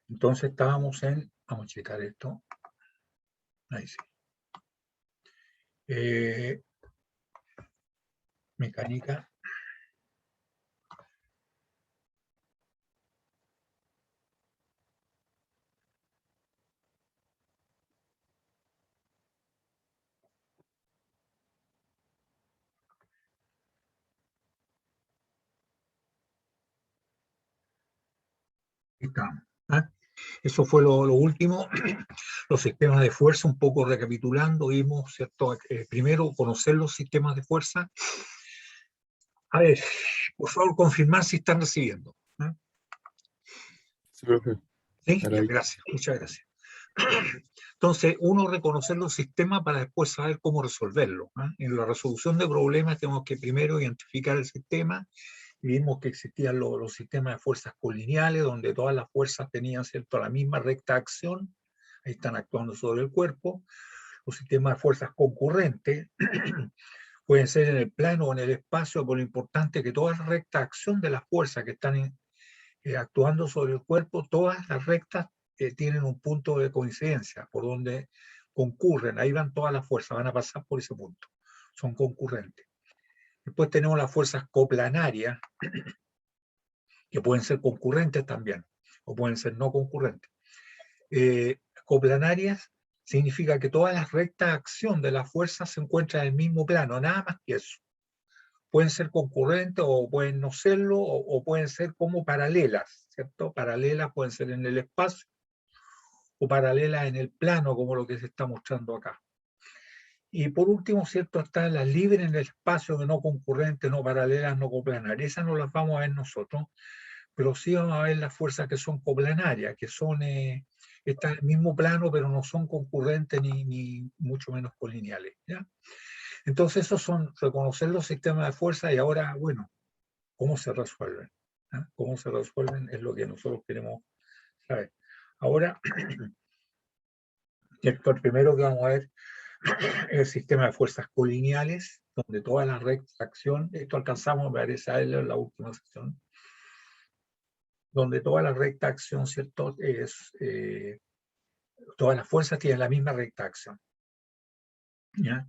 Entonces estábamos en, vamos a checar esto, ahí sí. Mecánica. Ahí está. ¿Ah? Eso fue lo último. Los sistemas de fuerza, un poco recapitulando, vimos, ¿cierto? Primero, conocer los sistemas de fuerza. A ver, por favor, confirmar si están recibiendo. ¿Ah? Sí, profe. Sí, ya, gracias, muchas gracias. Entonces, uno, reconocer los sistemas para después saber cómo resolverlo. ¿Ah? En la resolución de problemas tenemos que primero identificar el sistema. Vimos que existían los sistemas de fuerzas colineales, donde todas las fuerzas tenían, ¿cierto?, la misma recta de acción, ahí están actuando sobre el cuerpo. Los sistemas de fuerzas concurrentes pueden ser en el plano o en el espacio, pero lo importante es que toda la recta de acción de las fuerzas que están actuando sobre el cuerpo, todas las rectas tienen un punto de coincidencia, por donde concurren, ahí van todas las fuerzas, van a pasar por ese punto, son concurrentes. Después tenemos las fuerzas coplanarias, que pueden ser concurrentes también, o pueden ser no concurrentes. Coplanarias significa que todas las rectas de acción de las fuerzas se encuentran en el mismo plano, nada más que eso. Pueden ser concurrentes o pueden no serlo, o pueden ser como paralelas, ¿cierto? Paralelas pueden ser en el espacio o paralelas en el plano, como lo que se está mostrando acá. Y por último, ¿cierto?, están las libres en el espacio, que no concurrentes, no paralelas, no coplanarias. Esas no las vamos a ver nosotros, pero sí vamos a ver las fuerzas que son coplanarias, que son, están en el mismo plano, pero no son concurrentes ni mucho menos colineales, ¿ya? Entonces, esos son reconocer los sistemas de fuerza y ahora, bueno, ¿cómo se resuelven? ¿Ah? ¿Cómo se resuelven? Es lo que nosotros queremos saber. Ahora, esto el primero que vamos a ver es el sistema de fuerzas colineales, donde toda la recta de acción, esto alcanzamos a ver esa en la última sección, donde toda la recta de acción, ¿cierto?, es, todas las fuerzas tienen la misma recta de acción, ¿ya?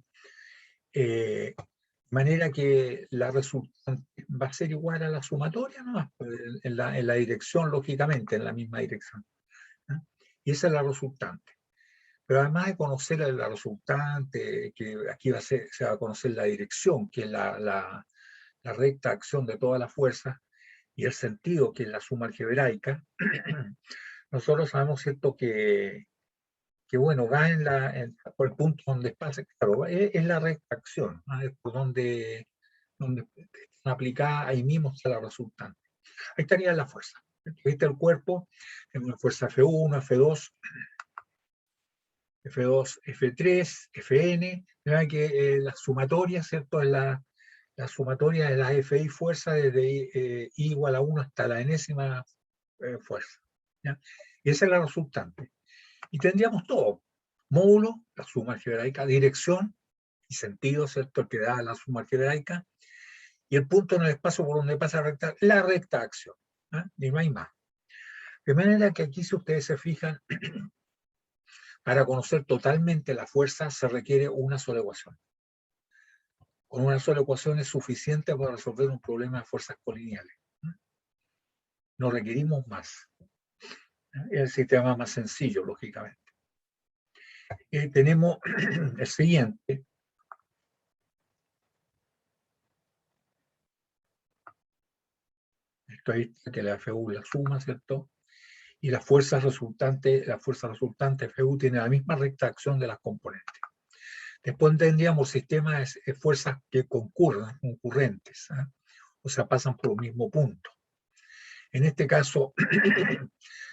De manera que la resultante va a ser igual a la sumatoria, ¿no? En la dirección, lógicamente, en la misma dirección, ¿ya? Y esa es la resultante. Pero además de conocer la resultante, que aquí se va a conocer la dirección, que es la recta acción de todas las fuerzas, y el sentido, que es la suma algebraica, nosotros sabemos, ¿cierto?, que bueno, va por el punto donde pasa, claro, es la recta acción, ¿no? Es por donde están aplicadas, ahí mismo está la resultante. Ahí estaría la fuerza. ¿Viste? El cuerpo es una fuerza F1, F2, F2, F3, Fn, ¿verdad? Que la sumatoria, ¿cierto? Es la sumatoria de las Fi fuerza desde I igual a 1 hasta la enésima fuerza, ¿ya? Y esa es la resultante. Y tendríamos todo: módulo, la suma algebraica, dirección y sentido, ¿cierto?, que da la suma algebraica, y el punto en el espacio por donde pasa la recta de acción, ¿eh? Ni más ni más. De manera que aquí, si ustedes se fijan, para conocer totalmente la fuerza se requiere una sola ecuación. Con una sola ecuación es suficiente para resolver un problema de fuerzas colineales. No requerimos más. Es el sistema más sencillo, lógicamente. Tenemos el siguiente. Esto ahí está que la FU la suma, ¿cierto? Y la fuerza resultante FU tiene la misma recta acción de las componentes. Después tendríamos sistemas de fuerzas que concurren, concurrentes, ¿eh? O sea, pasan por el mismo punto. En este caso,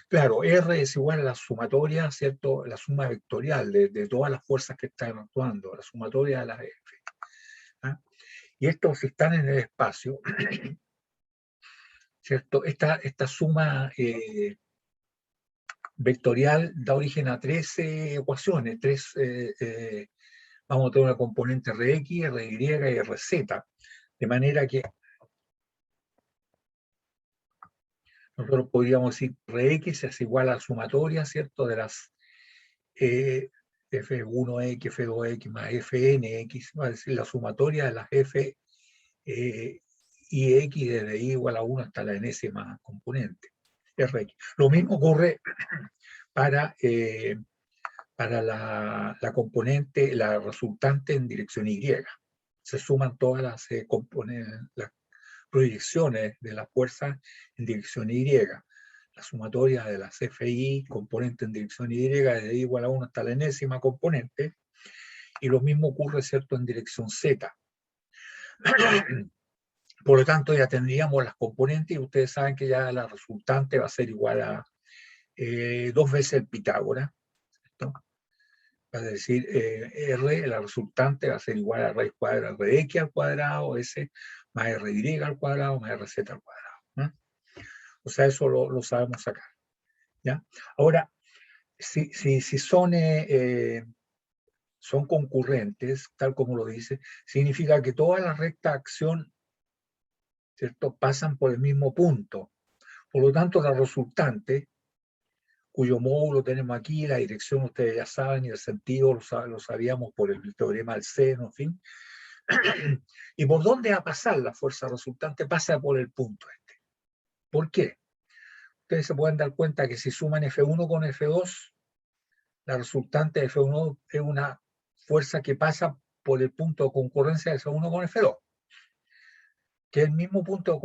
claro, R es igual a la sumatoria, ¿cierto? La suma vectorial de todas las fuerzas que están actuando, la sumatoria de las F. ¿Eh? Y estos si están en el espacio, ¿cierto? Esta suma vectorial da origen a tres ecuaciones, vamos a tener una componente Rx, Ry y Rz, de manera que nosotros podríamos decir Rx es igual a la sumatoria, ¿cierto?, de las F1x, F2x más Fnx, va a decir la sumatoria de las F y x desde i igual a 1 hasta la enésima componente, Rx. Lo mismo ocurre para la componente, la resultante en dirección Y. Se suman todas las las proyecciones de la fuerza en dirección Y. La sumatoria de las FI, componente en dirección Y, desde I igual a 1 hasta la enésima componente, y lo mismo ocurre, ¿cierto?, en dirección Z. Por lo tanto, ya tendríamos las componentes, y ustedes saben que ya la resultante va a ser igual a 2 veces el Pitágoras, ¿cierto? Es decir, R, la resultante va a ser igual a raíz cuadrada de X al cuadrado, S, más RY al cuadrado, más RZ al cuadrado, ¿no? O sea, eso lo sabemos sacar, ¿ya? Ahora, si son concurrentes, tal como lo dice, significa que todas las rectas de acción, ¿cierto?, pasan por el mismo punto. Por lo tanto, la resultante, cuyo módulo tenemos aquí, la dirección ustedes ya saben, y el sentido lo sabíamos por el teorema del seno, en fin. ¿Y por dónde va a pasar la fuerza resultante? Pasa por el punto este. ¿Por qué? Ustedes se pueden dar cuenta que si suman F1 con F2, la resultante de F1 es una fuerza que pasa por el punto de concurrencia de F1 con F2, que es el mismo punto de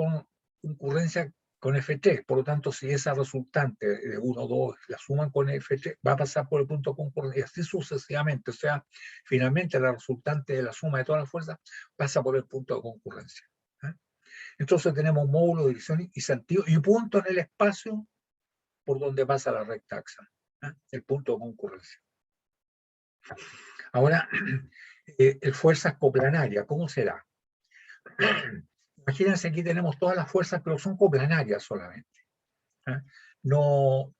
concurrencia con F3. Por lo tanto, si esa resultante de 1, 2 la suman con F3, va a pasar por el punto de concurrencia, y así sucesivamente. O sea, finalmente la resultante de la suma de todas las fuerzas pasa por el punto de concurrencia. Entonces tenemos módulo, dirección y sentido, y punto en el espacio por donde pasa la recta acción, el punto de concurrencia. Ahora, fuerzas coplanarias, ¿cómo será? Imagínense, aquí tenemos todas las fuerzas, pero son coplanarias solamente. No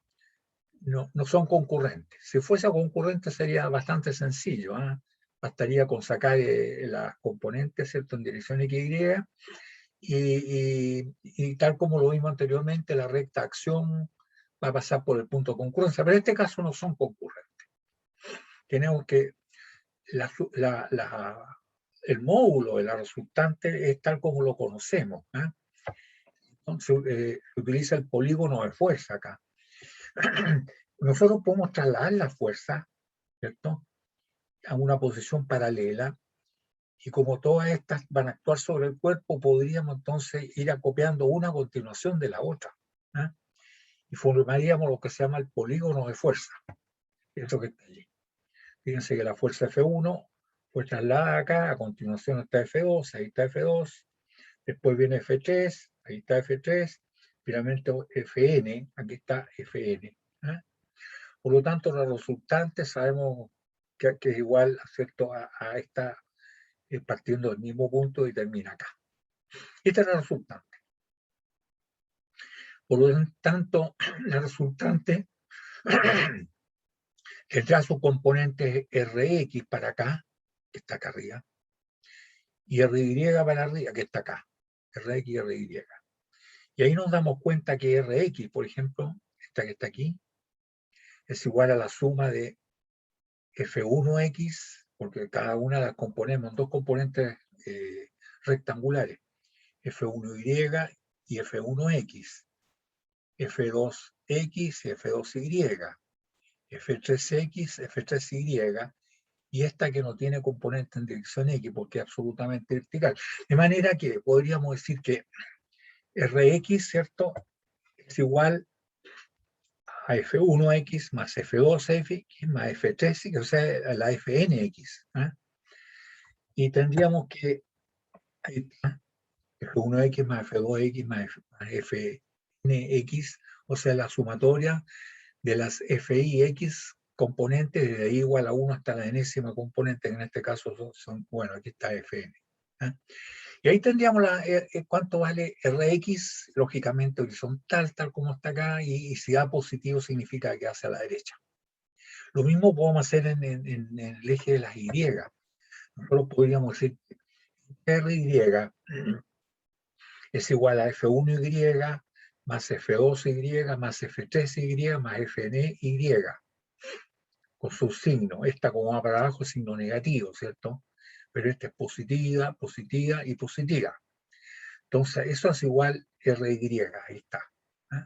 son concurrentes. Si fuese concurrente sería bastante sencillo. Bastaría con sacar las componentes, ¿cierto?, en dirección X, y tal como lo vimos anteriormente, la recta acción va a pasar por el punto de concurrencia, pero en este caso no son concurrentes. Tenemos que el módulo de la resultante es tal como lo conocemos. Entonces, se utiliza el polígono de fuerza acá. Nosotros podemos trasladar la fuerza, ¿cierto?, a una posición paralela, y como todas estas van a actuar sobre el cuerpo, podríamos entonces ir acopiando una a continuación de la otra, y formaríamos lo que se llama el polígono de fuerza. Eso que está allí. Fíjense que la fuerza F1 fue trasladada acá, a continuación está F2, ahí está F2, después viene F3, ahí está F3, finalmente Fn, aquí está Fn. Por lo tanto, la resultante sabemos que es igual, ¿cierto?, a esta, partiendo del mismo punto y termina acá. Esta es la resultante. Por lo tanto, la resultante tendrá su componente Rx para acá, que está acá arriba, y Ry para arriba, que está acá, Rx y Ry. Y ahí nos damos cuenta que Rx, por ejemplo, esta que está aquí, es igual a la suma de F1x, porque cada una las componemos en dos componentes rectangulares, F1y y F1x, F2x y F2y, F3x, F3y, y esta que no tiene componente en dirección X porque es absolutamente vertical. De manera que podríamos decir que Rx, ¿cierto? Es igual a F1X más F2X más F3X, o sea, a la Fnx. ¿Eh? Y tendríamos que, ahí está, F1X más F2X más Fnx, o sea, la sumatoria de las FIX componentes, de ahí igual a 1 hasta la enésima componente, que en este caso bueno, aquí está Fn. ¿Eh? Y ahí tendríamos cuánto vale Rx, lógicamente horizontal, tal como está acá, y si da positivo significa que hace a la derecha. Lo mismo podemos hacer en el eje de las Y. Nosotros podríamos decir que Ry es igual a F1Y más F2Y más F3Y más Fny, con su signo. Esta como va para abajo es signo negativo, ¿cierto? Pero esta es positiva, positiva y positiva. Entonces, eso es igual Ry, ahí está. ¿Eh?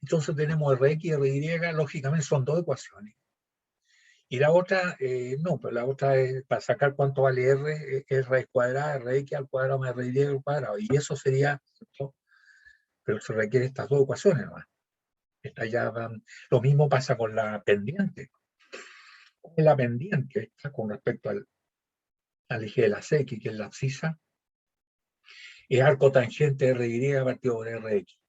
Entonces tenemos Rx y Ry, lógicamente son dos ecuaciones. Y la otra, no, pero la otra es para sacar cuánto vale R, es raíz cuadrada, Rx al cuadrado más Ry al cuadrado. Y eso sería, ¿cierto? Pero se requieren estas dos ecuaciones nomás. Esta ya van. Lo mismo pasa con la pendiente. La pendiente está con respecto al eje de la X, que es la abscisa, es arco tangente Ry partido por Rx.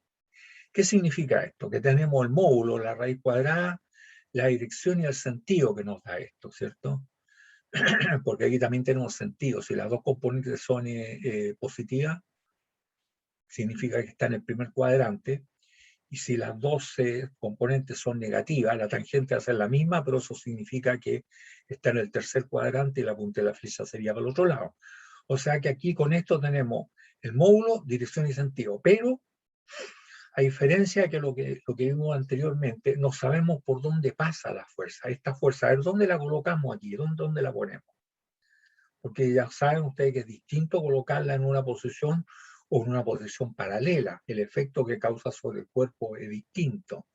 ¿Qué significa esto? Que tenemos el módulo, la raíz cuadrada, la dirección y el sentido que nos da esto, ¿cierto? Porque aquí también tenemos sentido. Si las dos componentes son positivas, significa que está en el primer cuadrante. Y si las dos componentes son negativas, la tangente va a ser la misma, pero eso significa que está en el tercer cuadrante y la punta de la flecha sería para el otro lado. O sea que aquí con esto tenemos el módulo, dirección y sentido. Pero, a diferencia de lo que vimos anteriormente, no sabemos por dónde pasa la fuerza. Esta fuerza, a ver, ¿dónde la colocamos aquí? ¿Dónde la ponemos? Porque ya saben ustedes que es distinto colocarla en una posición o en una posición paralela. El efecto que causa sobre el cuerpo es distinto.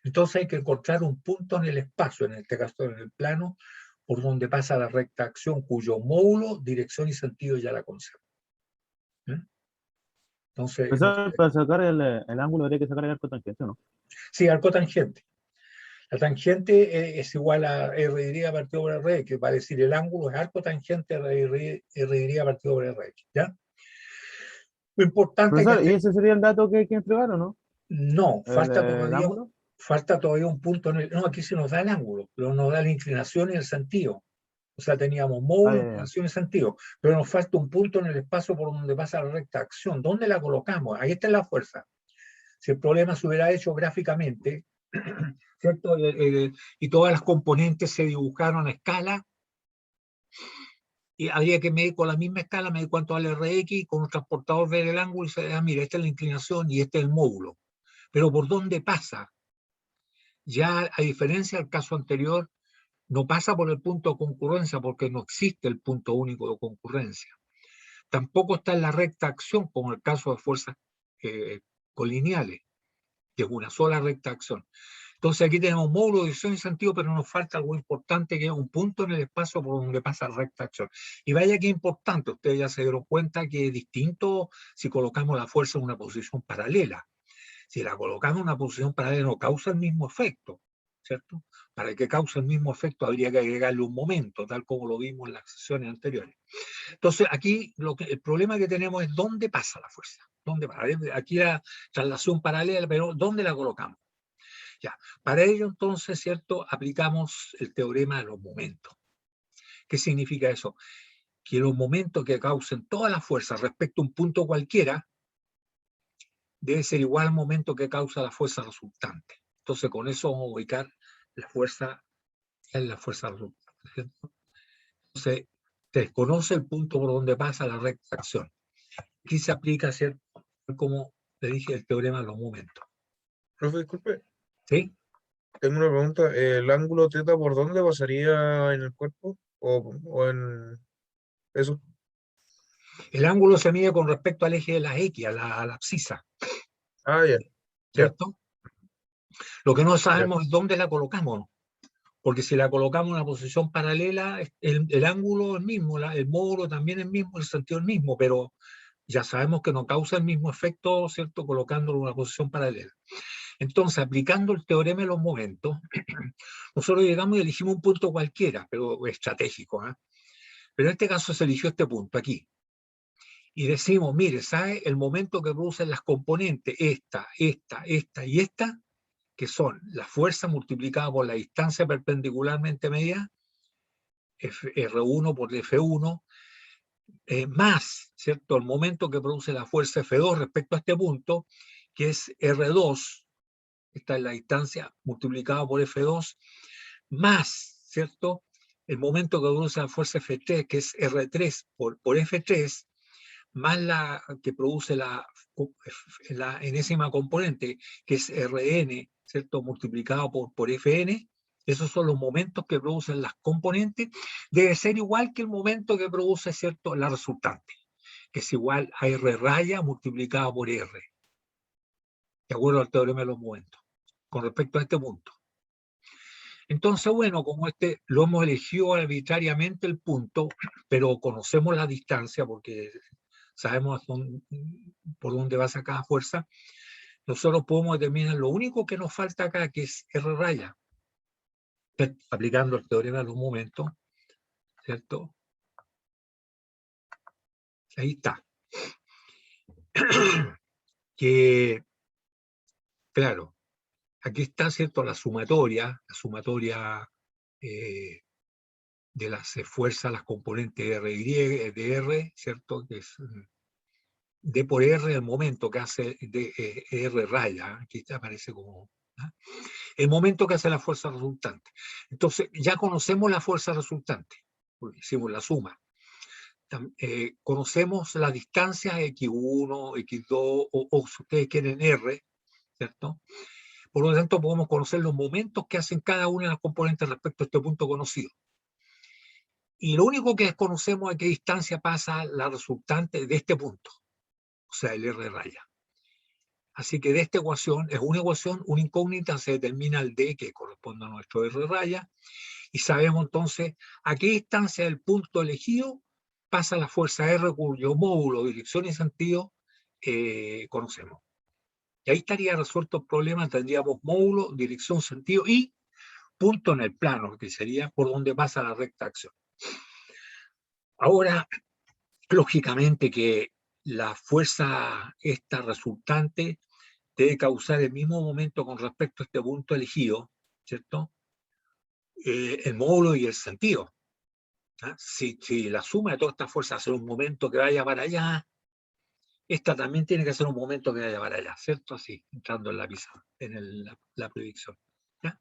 Entonces hay que encontrar un punto en el espacio, en este caso en el plano, por donde pasa la recta acción, cuyo módulo, dirección y sentido ya la conocemos. ¿Eh? Entonces, no Profesor, sé. para sacar el ángulo habría que sacar el arco tangente, ¿no? Sí, arco tangente. La tangente es igual a R' partido por R, que va a decir el ángulo es arco tangente R' partido por R. ¿Ya? Lo importante que Profesor, ¿y ese sería el dato que hay que entregar o no? no, El ángulo. falta todavía un punto en el, no, aquí se nos da el ángulo, pero nos da la inclinación y el sentido. O sea, teníamos Ah, módulo, ya, ya. inclinación y sentido, pero nos falta un punto en el espacio por donde pasa la recta acción. ¿Dónde la colocamos? Ahí está la fuerza. Si el problema se hubiera hecho gráficamente, ¿cierto? Y todas las componentes se dibujaron a escala, y habría que medir con la misma escala, medir cuánto vale Rx, con un transportador ver el ángulo y se mira, esta es la inclinación y este es el módulo. Pero ¿por dónde pasa? Ya a diferencia del caso anterior, no pasa por el punto de concurrencia porque no existe el punto único de concurrencia. Tampoco está en la recta acción, como en el caso de fuerzas colineales, que es una sola recta acción. Entonces aquí tenemos módulo, dirección y sentido, pero nos falta algo importante que es un punto en el espacio por donde pasa la recta acción. Y vaya que importante, ustedes ya se dieron cuenta que es distinto si colocamos la fuerza en una posición paralela. Si la colocamos en una posición paralela no causa el mismo efecto, ¿cierto? Para que cause el mismo efecto habría que agregarle un momento, tal como lo vimos en las sesiones anteriores. Entonces, aquí el problema que tenemos es dónde pasa la fuerza. ¿Dónde va? Aquí la traslación paralela, pero ¿dónde la colocamos? Ya. Para ello, entonces, ¿cierto? Aplicamos el teorema de los momentos. ¿Qué significa eso? Que los momentos que causen toda la fuerza respecto a un punto cualquiera debe ser igual al momento que causa la fuerza resultante. Entonces, con eso vamos a ubicar la fuerza en la fuerza resultante, ¿cierto? Entonces, se desconoce el punto por donde pasa la recta acción. Aquí se aplica, ¿cierto? Como le dije, el teorema de los momentos. Profe, disculpe, ¿Sí? tengo una pregunta. ¿El ángulo teta por dónde pasaría en el cuerpo? ¿O en eso? El ángulo se mide con respecto al eje de la X, a la abscisa, Ah, ya, ya, ¿cierto? Lo que no ya. sabemos es dónde la colocamos, porque si la colocamos en una posición paralela, el ángulo es el mismo, el módulo también es el mismo, el sentido es el mismo, pero ya sabemos que no causa el mismo efecto, ¿cierto?, colocándolo en una posición paralela. Entonces, aplicando el teorema de los momentos, nosotros llegamos y elegimos un punto cualquiera, pero estratégico, ¿eh? Pero en este caso se eligió este punto aquí. Y decimos, mire, ¿sabe? El momento que producen las componentes, esta y esta, que son la fuerza multiplicada por la distancia perpendicularmente medida, R1 por F1, más, ¿cierto?, el momento que produce la fuerza F2 respecto a este punto, que es R2, esta es la distancia multiplicada por F2, más, ¿cierto?, el momento que produce la fuerza F3, que es R3 por F3, más la que produce la enésima componente, que es Rn, ¿cierto?, multiplicado por Fn. Esos son los momentos que producen las componentes. Debe ser igual que el momento que produce, ¿cierto?, la resultante, que es igual a R raya multiplicado por R, de acuerdo al teorema de los momentos, con respecto a este punto. Entonces, bueno, como este lo hemos elegido arbitrariamente el punto, pero conocemos la distancia porque sabemos por dónde va sacada fuerza, nosotros podemos determinar lo único que nos falta acá, que es R raya, aplicando el teorema de los momentos, ¿cierto? Ahí está. Que, claro, aquí está, ¿cierto?, la sumatoria de las fuerzas, las componentes de R, ¿cierto?, que es D por R el momento que hace R raya, aquí aparece como el momento que hace la fuerza resultante. Entonces, ya conocemos la fuerza resultante, porque hicimos la suma. Conocemos la distancia X1, X2, o si ustedes quieren R, ¿cierto? Por lo tanto, podemos conocer los momentos que hacen cada una de las componentes respecto a este punto conocido. Y lo único que desconocemos es a qué distancia pasa la resultante de este punto, o sea, el R raya. Así que de esta ecuación, es una ecuación, una incógnita, se determina el D que corresponde a nuestro R raya, y sabemos entonces a qué distancia del punto elegido pasa la fuerza R cuyo módulo, dirección y sentido conocemos. Y ahí estaría resuelto el problema, tendríamos módulo, dirección, sentido y punto en el plano, que sería por donde pasa la recta acción. Ahora, lógicamente que la fuerza esta resultante debe causar el mismo momento con respecto a este punto elegido, ¿cierto? El módulo y el sentido. ¿Ah? Si la suma de todas estas fuerzas hace un momento que vaya para allá, esta también tiene que ser un momento que vaya para allá, ¿cierto? Así, entrando en la pizarra, en la predicción. ¿Ya?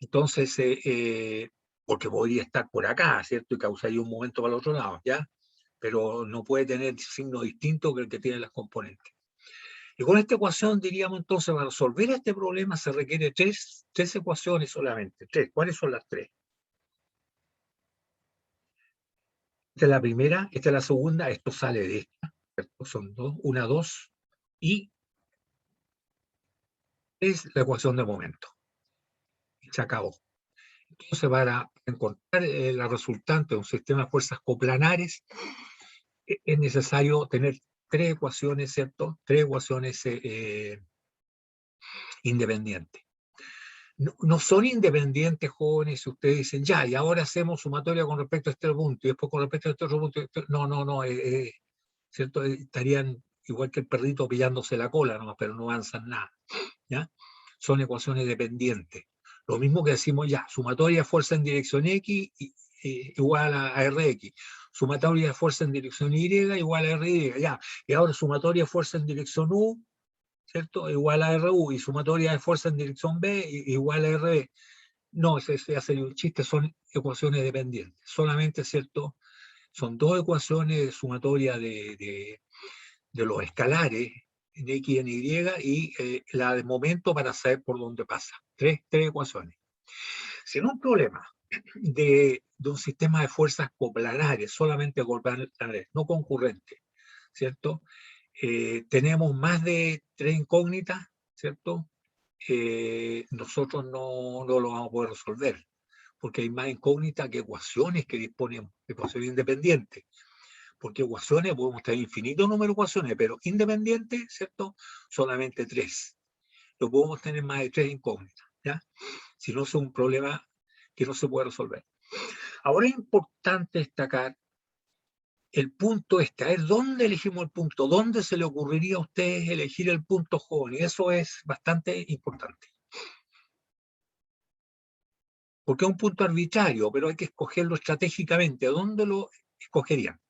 Entonces, porque podría estar por acá, ¿cierto? Y causaría un momento para el otro lado, ¿ya? Pero no puede tener signo distinto que el que tiene las componentes. Y con esta ecuación diríamos entonces, para resolver este problema se requiere tres ecuaciones solamente. Tres. ¿Cuáles son las tres? Esta es la primera, esta es la segunda, esto sale de esta, ¿cierto? Son dos, una, dos, y es la ecuación de momento. Y se acabó. Entonces, para encontrar la resultante de un sistema de fuerzas coplanares, es necesario tener tres ecuaciones, ¿cierto? Tres ecuaciones independientes. No son independientes, jóvenes, si ustedes dicen, ya, y ahora hacemos sumatoria con respecto a este punto, y después con respecto a este otro punto. No, ¿cierto? Estarían igual que el perrito pillándose la cola, nomás, pero no avanzan nada, ¿ya? Son ecuaciones dependientes. Lo mismo que decimos ya, sumatoria de fuerza en dirección X igual a Rx, sumatoria de fuerza en dirección Y igual a Ry, ya, y ahora sumatoria de fuerza en dirección U, ¿cierto? Igual a RU, y sumatoria de fuerza en dirección B igual a RB. No, ese ya sería un chiste, son ecuaciones dependientes. Solamente, ¿cierto? Son dos ecuaciones de sumatoria de los escalares en X y en Y, y la de momento para saber por dónde pasa. Tres ecuaciones. Si en un problema de un sistema de fuerzas coplanares, solamente coplanares, no concurrentes, ¿cierto? Tenemos más de tres incógnitas, ¿cierto? Nosotros no lo vamos a poder resolver, porque hay más incógnitas que ecuaciones que disponemos, ecuaciones independientes. porque ecuaciones podemos tener infinito número de ecuaciones, pero independientes, ¿cierto? Solamente 3. No podemos tener más de 3 incógnitas, ¿ya? Si no es un problema que no se puede resolver. Ahora es importante destacar el punto este, a ver, ¿dónde elegimos el punto? ¿Dónde se le ocurriría a ustedes elegir el punto, joven? Y eso es bastante importante. Porque es un punto arbitrario, pero hay que escogerlo estratégicamente. ¿Dónde lo escogerían?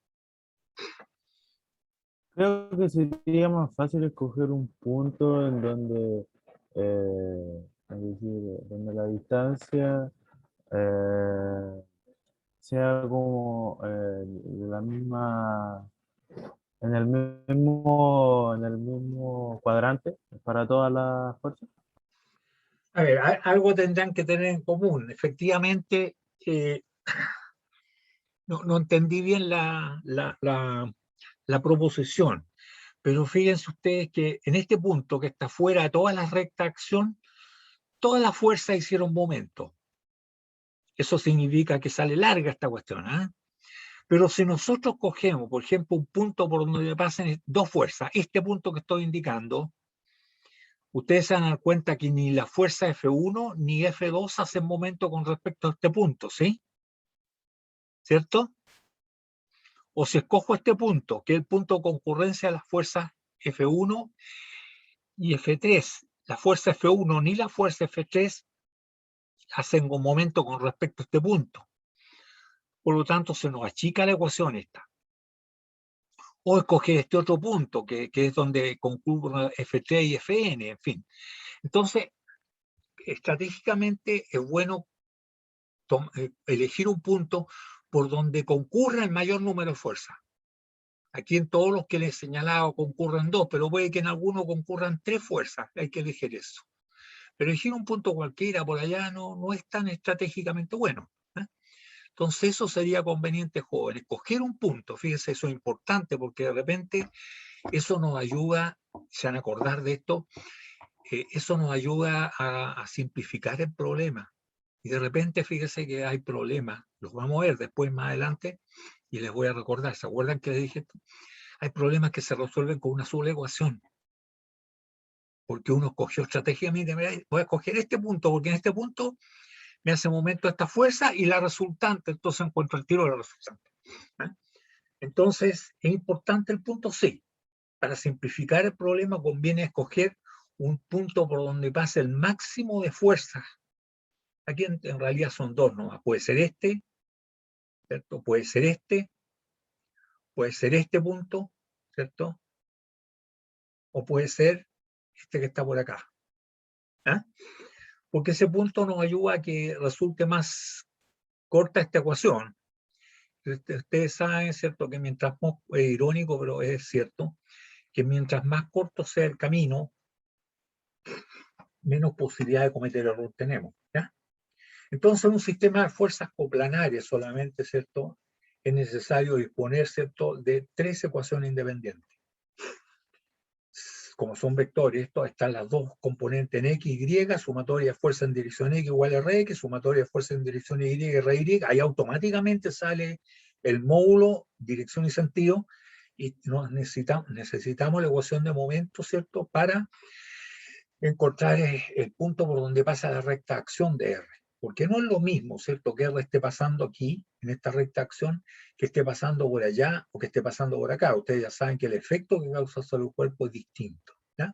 Creo que sería más fácil escoger un punto en donde, es decir, donde la distancia sea como la misma, en el mismo cuadrante para todas las fuerzas. A ver, algo tendrán que tener en común. Efectivamente, no entendí bien la proposición, pero fíjense ustedes que en este punto que está fuera de todas las rectas de acción, todas las fuerzas hicieron momento. Eso significa que sale larga esta cuestión, ¿eh? Pero si nosotros cogemos, por ejemplo, un punto por donde pasen dos fuerzas, este punto que estoy indicando, ustedes se van a dar cuenta que ni la fuerza F1 ni F2 hacen momento con respecto a este punto, ¿sí? ¿Cierto? O si escojo este punto, que es el punto de concurrencia de las fuerzas F1 y F3, la fuerza F1 ni la fuerza F3 hacen un momento con respecto a este punto. Por lo tanto, se nos achica la ecuación esta. O escoger este otro punto, que es donde concurren F3 y Fn, en fin. Entonces, estratégicamente es bueno elegir un punto por donde concurra el mayor número de fuerzas. Aquí en todos los que les he señalado concurren 2, pero puede que en alguno concurran 3 fuerzas, hay que elegir eso. Pero elegir un punto cualquiera por allá no es tan estratégicamente bueno, ¿eh? Entonces eso sería conveniente, jóvenes, escoger un punto. Fíjense, eso es importante porque de repente eso nos ayuda, se van a acordar de esto, eso nos ayuda a simplificar el problema. Y de repente, fíjese que hay problemas, los vamos a ver después más adelante y les voy a recordar. ¿Se acuerdan que les dije esto? Hay problemas que se resuelven con una sola ecuación. Porque uno escogió estratégicamente, voy a escoger este punto, porque en este punto me hace momento esta fuerza y la resultante, entonces encuentro el tiro de la resultante, ¿eh? Entonces, ¿es importante el punto? Sí. Para simplificar el problema conviene escoger un punto por donde pase el máximo de fuerzas. Aquí en realidad son dos nomás. Puede ser este, ¿cierto? Puede ser este punto, ¿cierto? O puede ser este que está por acá, ¿eh? Porque ese punto nos ayuda a que resulte más corta esta ecuación. Ustedes saben, ¿cierto?, que mientras más, irónico, pero es cierto, que mientras más corto sea el camino, menos posibilidad de cometer error tenemos, ¿ya? Entonces, en un sistema de fuerzas coplanarias solamente, ¿cierto?, es necesario disponer, ¿cierto?, de 3 ecuaciones independientes. Como son vectores, esto están las dos componentes en X, Y, sumatoria de fuerza en dirección X igual a RX, sumatoria de fuerza en dirección Y, RY, ahí automáticamente sale el módulo, dirección y sentido, y necesitamos la ecuación de momento, ¿cierto?, para encontrar el punto por donde pasa la recta de acción de R. Porque no es lo mismo, ¿cierto?, que R esté pasando aquí, en esta recta de acción, que esté pasando por allá o que esté pasando por acá. Ustedes ya saben que el efecto que causa sobre el cuerpo es distinto, ¿ya?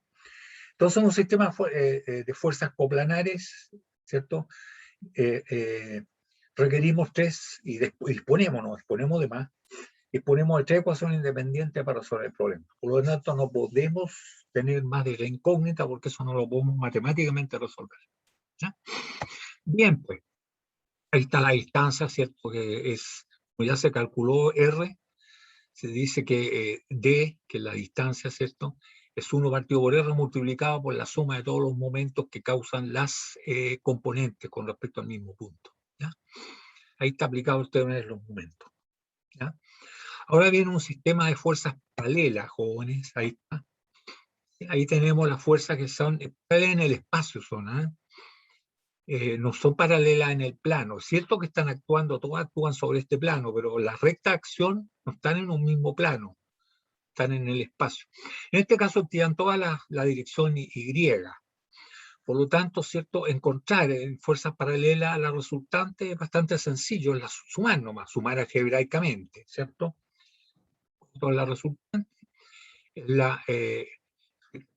Entonces, en un sistema de fuerzas coplanares, ¿cierto?, requerimos 3, y disponemos de más, disponemos de 3 ecuaciones independientes para resolver el problema. Por lo tanto, no podemos tener más de la incógnita porque eso no lo podemos matemáticamente resolver, ¿ya? Bien, pues, ahí está la distancia, ¿cierto? Que es, como ya se calculó R, se dice que D, que es la distancia, ¿cierto?, es 1 partido por R multiplicado por la suma de todos los momentos que causan las componentes con respecto al mismo punto, ¿ya? Ahí está aplicado usted en los momentos, ¿ya? Ahora viene un sistema de fuerzas paralelas, jóvenes, ahí está. Ahí tenemos las fuerzas que son en el espacio, son, no son paralelas en el plano. Es cierto que están actuando, todas actúan sobre este plano, pero las rectas de acción no están en un mismo plano, están en el espacio. En este caso activan toda la dirección Y. Por lo tanto, ¿cierto? Encontrar en fuerzas paralelas a la resultante es bastante sencillo, es sumar nomás, sumar algebraicamente, ¿cierto? Toda la resultante,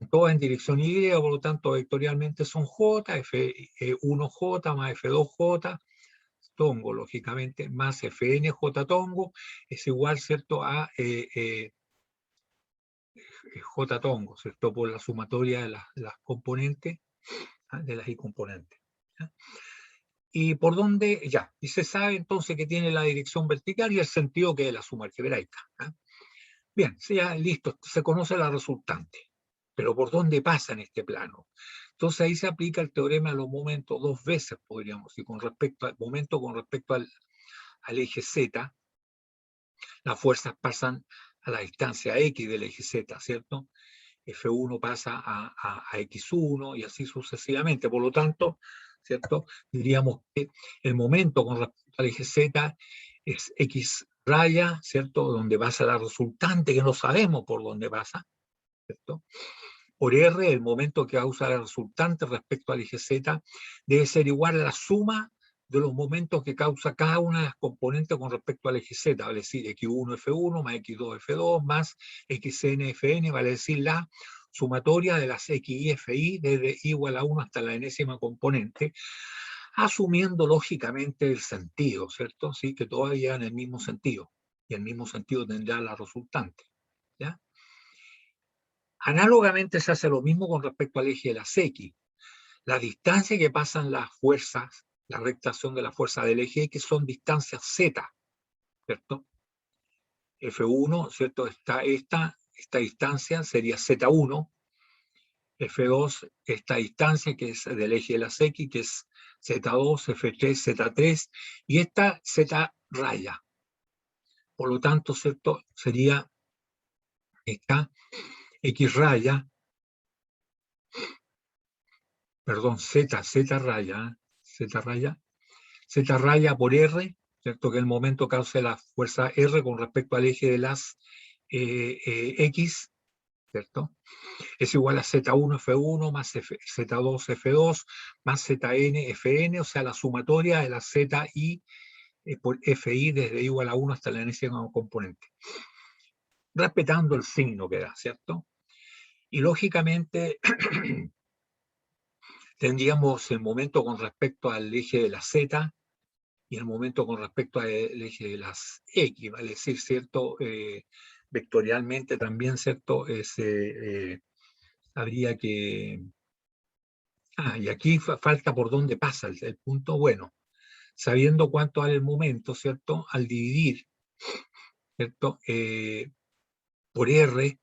todas en dirección Y, por lo tanto, vectorialmente son J, F1J más F2J, tongo, lógicamente, más FNJ tongo, es igual, ¿cierto?, a J tongo, ¿cierto?, por la sumatoria de las componentes, de las I componentes. ¿Ya? Y por dónde, ya, y se sabe entonces que tiene la dirección vertical y el sentido que es la suma algebraica. ¿Ya? Bien, ya listo, se conoce la resultante, pero ¿por dónde pasa en este plano? Entonces ahí se aplica el teorema de los momentos dos veces, podríamos decir, con respecto al momento, con respecto al eje Z, las fuerzas pasan a la distancia X del eje Z, ¿cierto? F1 pasa a X1 y así sucesivamente. Por lo tanto, ¿cierto? Diríamos que el momento con respecto al eje Z es X raya, ¿cierto? Donde pasa la resultante, que no sabemos por dónde pasa, ¿cierto? Por R, el momento que causa la resultante respecto al eje Z debe ser igual a la suma de los momentos que causa cada una de las componentes con respecto al eje Z, vale decir X1 F1 más X2 F2 más XN FN, vale decir la sumatoria de las XI FI desde igual a 1 hasta la enésima componente, asumiendo lógicamente el sentido, ¿cierto? Sí, que todas llevan el mismo sentido, y el mismo sentido tendrá la resultante, ¿ya? Análogamente se hace lo mismo con respecto al eje de las X. La distancia que pasan las fuerzas, la rectación de la fuerza del eje X son distancias Z, ¿cierto? F1, ¿cierto? Esta distancia sería Z1, F2, esta distancia que es del eje de las X, que es Z2, F3, Z3, y esta Z raya. Por lo tanto, ¿cierto? Sería esta X raya, perdón, Z raya, Z raya por R, ¿cierto? Que el momento causa la fuerza R con respecto al eje de las X, ¿cierto? Es igual a Z1 F1 más Z2 F2 más ZN FN, o sea, la sumatoria de la ZI por FI desde igual a 1 hasta la enésima componente. Respetando el signo que da, ¿cierto? Y lógicamente tendríamos el momento con respecto al eje de la Z y el momento con respecto al eje de las X, vale decir, ¿cierto? Vectorialmente también, ¿cierto? Habría que... y aquí falta por dónde pasa el punto. Bueno, sabiendo cuánto vale el momento, ¿cierto? Al dividir, ¿cierto? Por R,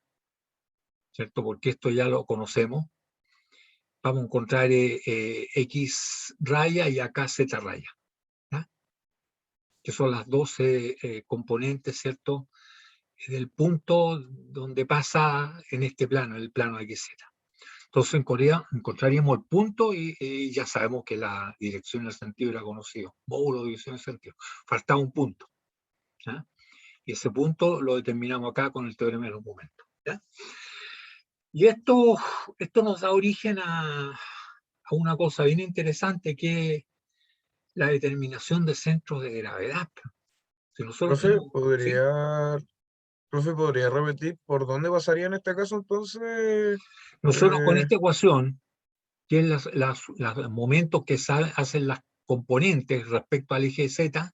¿cierto? Porque esto ya lo conocemos, vamos a encontrar X raya y acá Z raya, ¿ya? Que son las 12 componentes, ¿cierto? Del punto donde pasa en este plano, el plano XZ. Entonces encontraríamos el punto y ya sabemos que la dirección del sentido era conocido. Módulo de dirección del sentido. Faltaba un punto, ¿ya? Y ese punto lo determinamos acá con el teorema de los momentos, ¿ya? Y esto nos da origen a una cosa bien interesante, que es la determinación de centros de gravedad. Si nosotros Profe, tenemos, ¿sí? ¿podría repetir por dónde pasaría en este caso entonces? Nosotros con Eh, esta ecuación, que es los momentos que hacen las componentes respecto al eje Z,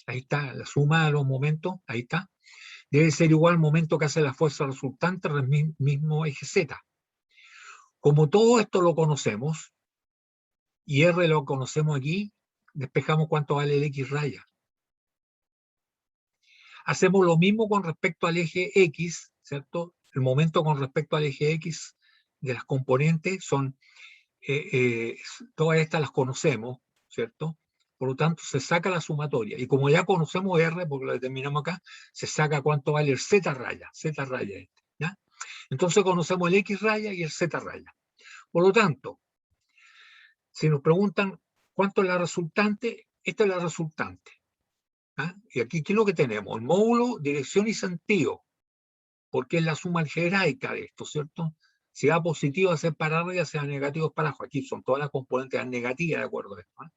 ahí está, la suma de los momentos, ahí está, debe ser igual al momento que hace la fuerza resultante del mismo eje Z. Como todo esto lo conocemos, y R lo conocemos aquí, despejamos cuánto vale el X raya. Hacemos lo mismo con respecto al eje X, ¿cierto? El momento con respecto al eje X de las componentes son, todas estas las conocemos, ¿cierto? Por lo tanto, se saca la sumatoria. Y como ya conocemos R, porque lo determinamos acá, se saca cuánto vale el Z raya este, ¿ya? Entonces conocemos el X raya y el Z raya. Por lo tanto, si nos preguntan ¿Cuánto es la resultante? Esta es la resultante. ¿Ah? Y aquí, ¿qué es lo que tenemos? El módulo, dirección y sentido, porque es la suma algebraica de esto, ¿cierto? Si da positivo va a ser para arriba, si da negativo es para abajo. Aquí son todas las componentes negativas, de acuerdo a esto. ¿Eh?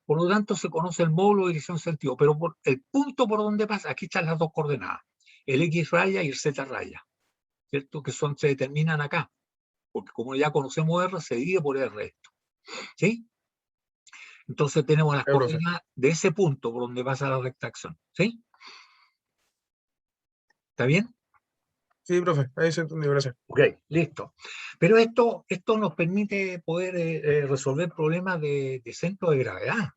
Por lo tanto, se conoce el módulo, dirección y sentido, pero por el punto por donde pasa, aquí están las dos coordenadas, el X raya y el Z raya, ¿cierto? Que se determinan acá, porque como ya conocemos R, se divide por R esto, ¿sí? Entonces tenemos las Ya, profe. coordenadas de ese punto por donde pasa la recta acción, ¿sí? ¿Está bien? Sí, profe, ahí se entendió, gracias. Ok, listo. Pero esto nos permite poder resolver problemas de centro de gravedad.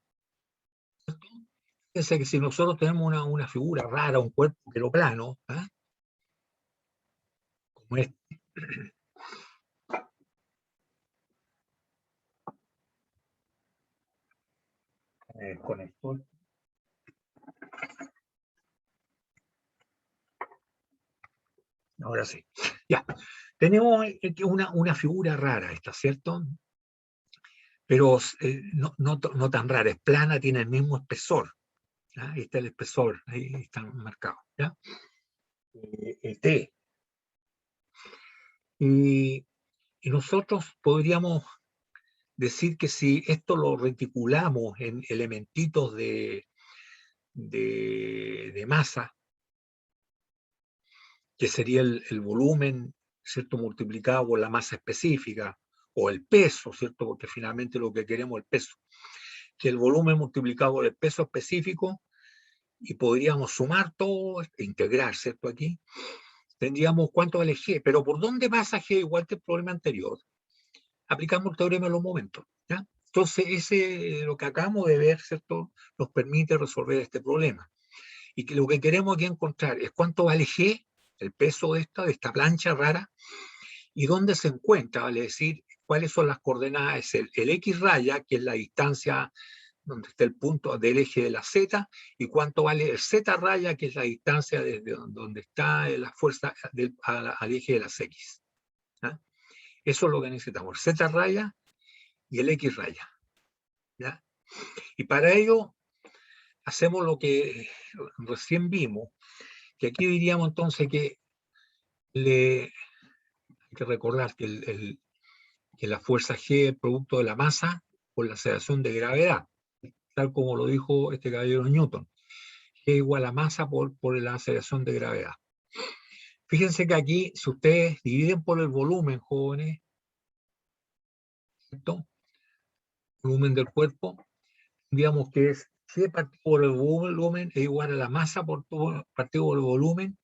Fíjense que si nosotros tenemos una figura rara, un cuerpo pero plano, ¿ah? Como este, con esto. Ahora sí. Ya. Tenemos una figura rara esta, ¿cierto? Pero no tan rara, es plana, tiene el mismo espesor. ¿Ya? Ahí está el espesor, ahí están marcados. ¿Ya? T. Y nosotros podríamos decir que si esto lo reticulamos en elementitos de masa, que sería el volumen, ¿cierto?, multiplicado por la masa específica, o el peso, ¿cierto?, porque finalmente lo que queremos es el peso, que el volumen multiplicado por el peso específico, y podríamos sumar todo, integrar, ¿cierto?, aquí, tendríamos cuánto vale G, pero ¿por dónde pasa G? Igual que el problema anterior, aplicamos el teorema de los momentos, ¿ya? Entonces, lo que acabamos de ver, ¿cierto?, nos permite resolver este problema. Y que lo que queremos aquí encontrar es cuánto vale G, el peso de esta plancha rara, y dónde se encuentra, vale decir, cuáles son las coordenadas, el X raya, que es la distancia donde está el punto del eje de la Z, y cuánto vale el Z raya, que es la distancia desde donde está la fuerza al eje de las X. ¿Ya? Eso es lo que necesitamos, el Z raya y el X raya. ¿Ya? Y para ello hacemos lo que recién vimos, que aquí diríamos entonces que hay que recordar que la fuerza G es producto de la masa por la aceleración de gravedad, tal como lo dijo este caballero Newton. G igual a masa por la aceleración de gravedad. Fíjense que aquí, si ustedes dividen por el volumen, jóvenes, ¿cierto? Volumen del cuerpo, digamos que es G partido por el volumen es igual a la masa partido por el volumen,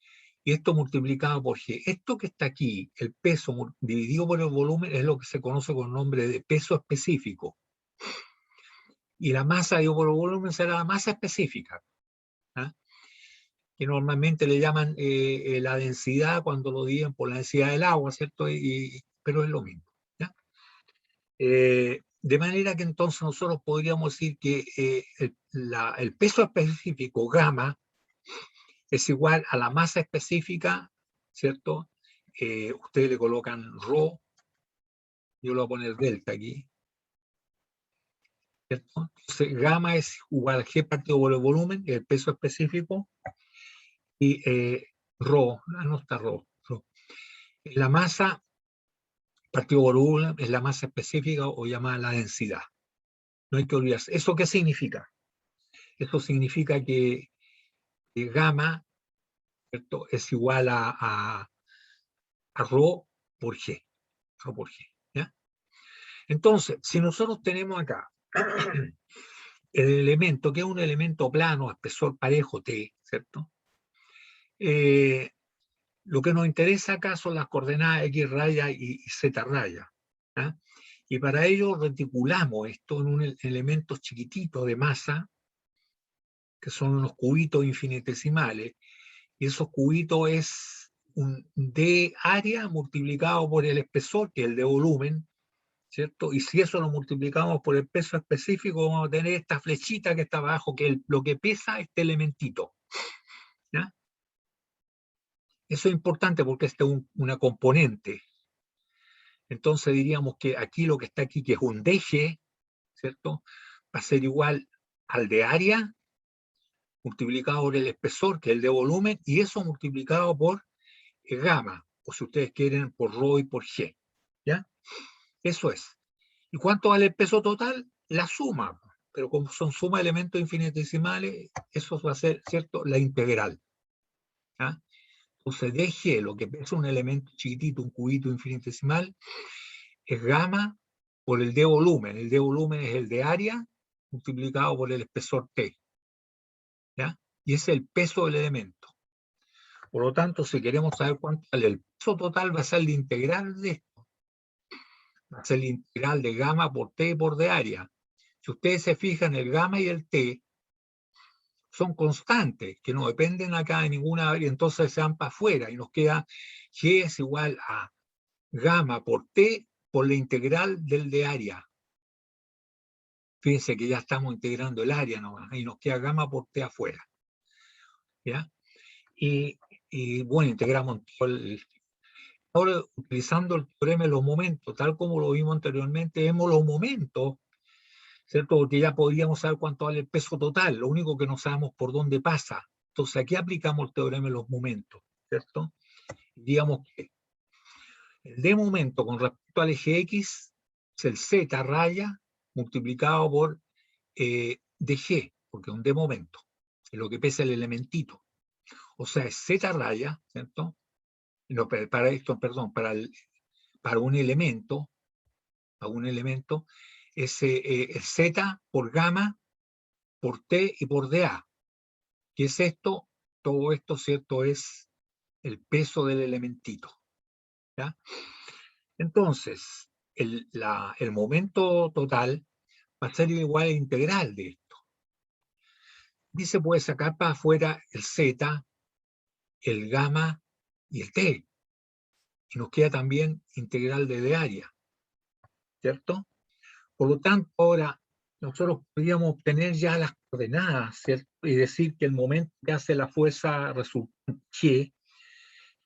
y esto multiplicado por G. Esto que está aquí, el peso dividido por el volumen, es lo que se conoce con el nombre de peso específico. Y la masa dividido por el volumen será la masa específica, ¿ah? Que normalmente le llaman la densidad cuando lo dividen por la densidad del agua, ¿cierto? Pero es lo mismo, ¿ya? De manera que entonces nosotros podríamos decir que el peso específico, gamma, es igual a la masa específica, ¿cierto? Ustedes le colocan rho, yo lo voy a poner delta aquí, ¿cierto? Entonces, gamma es igual a G partido por el volumen, el peso específico, y rho, no está rho. La masa partido por volumen es la masa específica o llamada la densidad. No hay que olvidarse. ¿Eso qué significa? Eso significa que gamma, ¿cierto?, es igual a rho por G. Rho por G, ¿ya? Entonces, si nosotros tenemos acá el elemento, que es un elemento plano, espesor parejo T, ¿cierto? Lo que nos interesa acá son las coordenadas X raya y Z raya, ¿ya? Y para ello reticulamos esto en un elemento chiquitito de masa, que son unos cubitos infinitesimales, y esos cubitos es un D área multiplicado por el espesor, que es el de volumen, ¿cierto? Y si eso lo multiplicamos por el peso específico, vamos a tener esta flechita que está abajo, que es lo que pesa este elementito, ¿ya? Eso es importante porque esta es una componente. Entonces diríamos que aquí lo que está aquí, que es un DG, ¿cierto? Va a ser igual al de área multiplicado por el espesor, que es el de volumen, y eso multiplicado por gamma, o si ustedes quieren, por ρ y por g, ¿ya? Eso es. ¿Y cuánto vale el peso total? La suma, pero como son suma de elementos infinitesimales, eso va a ser, ¿cierto?, la integral, ¿ya? Entonces, dg, lo que pesa un elemento chiquitito, un cubito infinitesimal, es gamma por el de volumen. El de volumen es el de área multiplicado por el espesor T, ¿ya? Y ese es el peso del elemento. Por lo tanto, si queremos saber cuánto vale el peso total, va a ser la integral de esto. Va a ser la integral de gamma por T por de área. Si ustedes se fijan, el gamma y el T son constantes, que no dependen acá de ninguna área, entonces se van para afuera y nos queda G es igual a gamma por T por la integral del de área. Fíjense que ya estamos integrando el área nomás, y nos queda gamma por T afuera, ¿ya? Y bueno, integramos todo ahora, utilizando el teorema de los momentos, tal como lo vimos anteriormente, vemos los momentos, ¿cierto? Porque ya podríamos saber cuánto vale el peso total, lo único que no sabemos por dónde pasa. Entonces aquí aplicamos el teorema de los momentos, ¿cierto? Digamos que el de momento con respecto al eje X es el Z raya multiplicado por dg, porque es un de momento, es lo que pesa el elementito. O sea, es Z raya, ¿cierto? No, para esto, perdón, para un elemento, es Z por gamma, por T y por dA. ¿Qué es esto? Todo esto, ¿cierto? Es el peso del elementito, ¿ya? Entonces, el momento total va a ser igual a la integral de esto. Y se puede sacar para afuera el Z, el gamma y el T. Y nos queda también integral de área, ¿cierto? Por lo tanto, ahora nosotros podríamos obtener ya las coordenadas, ¿cierto? Y decir que el momento que hace la fuerza resultante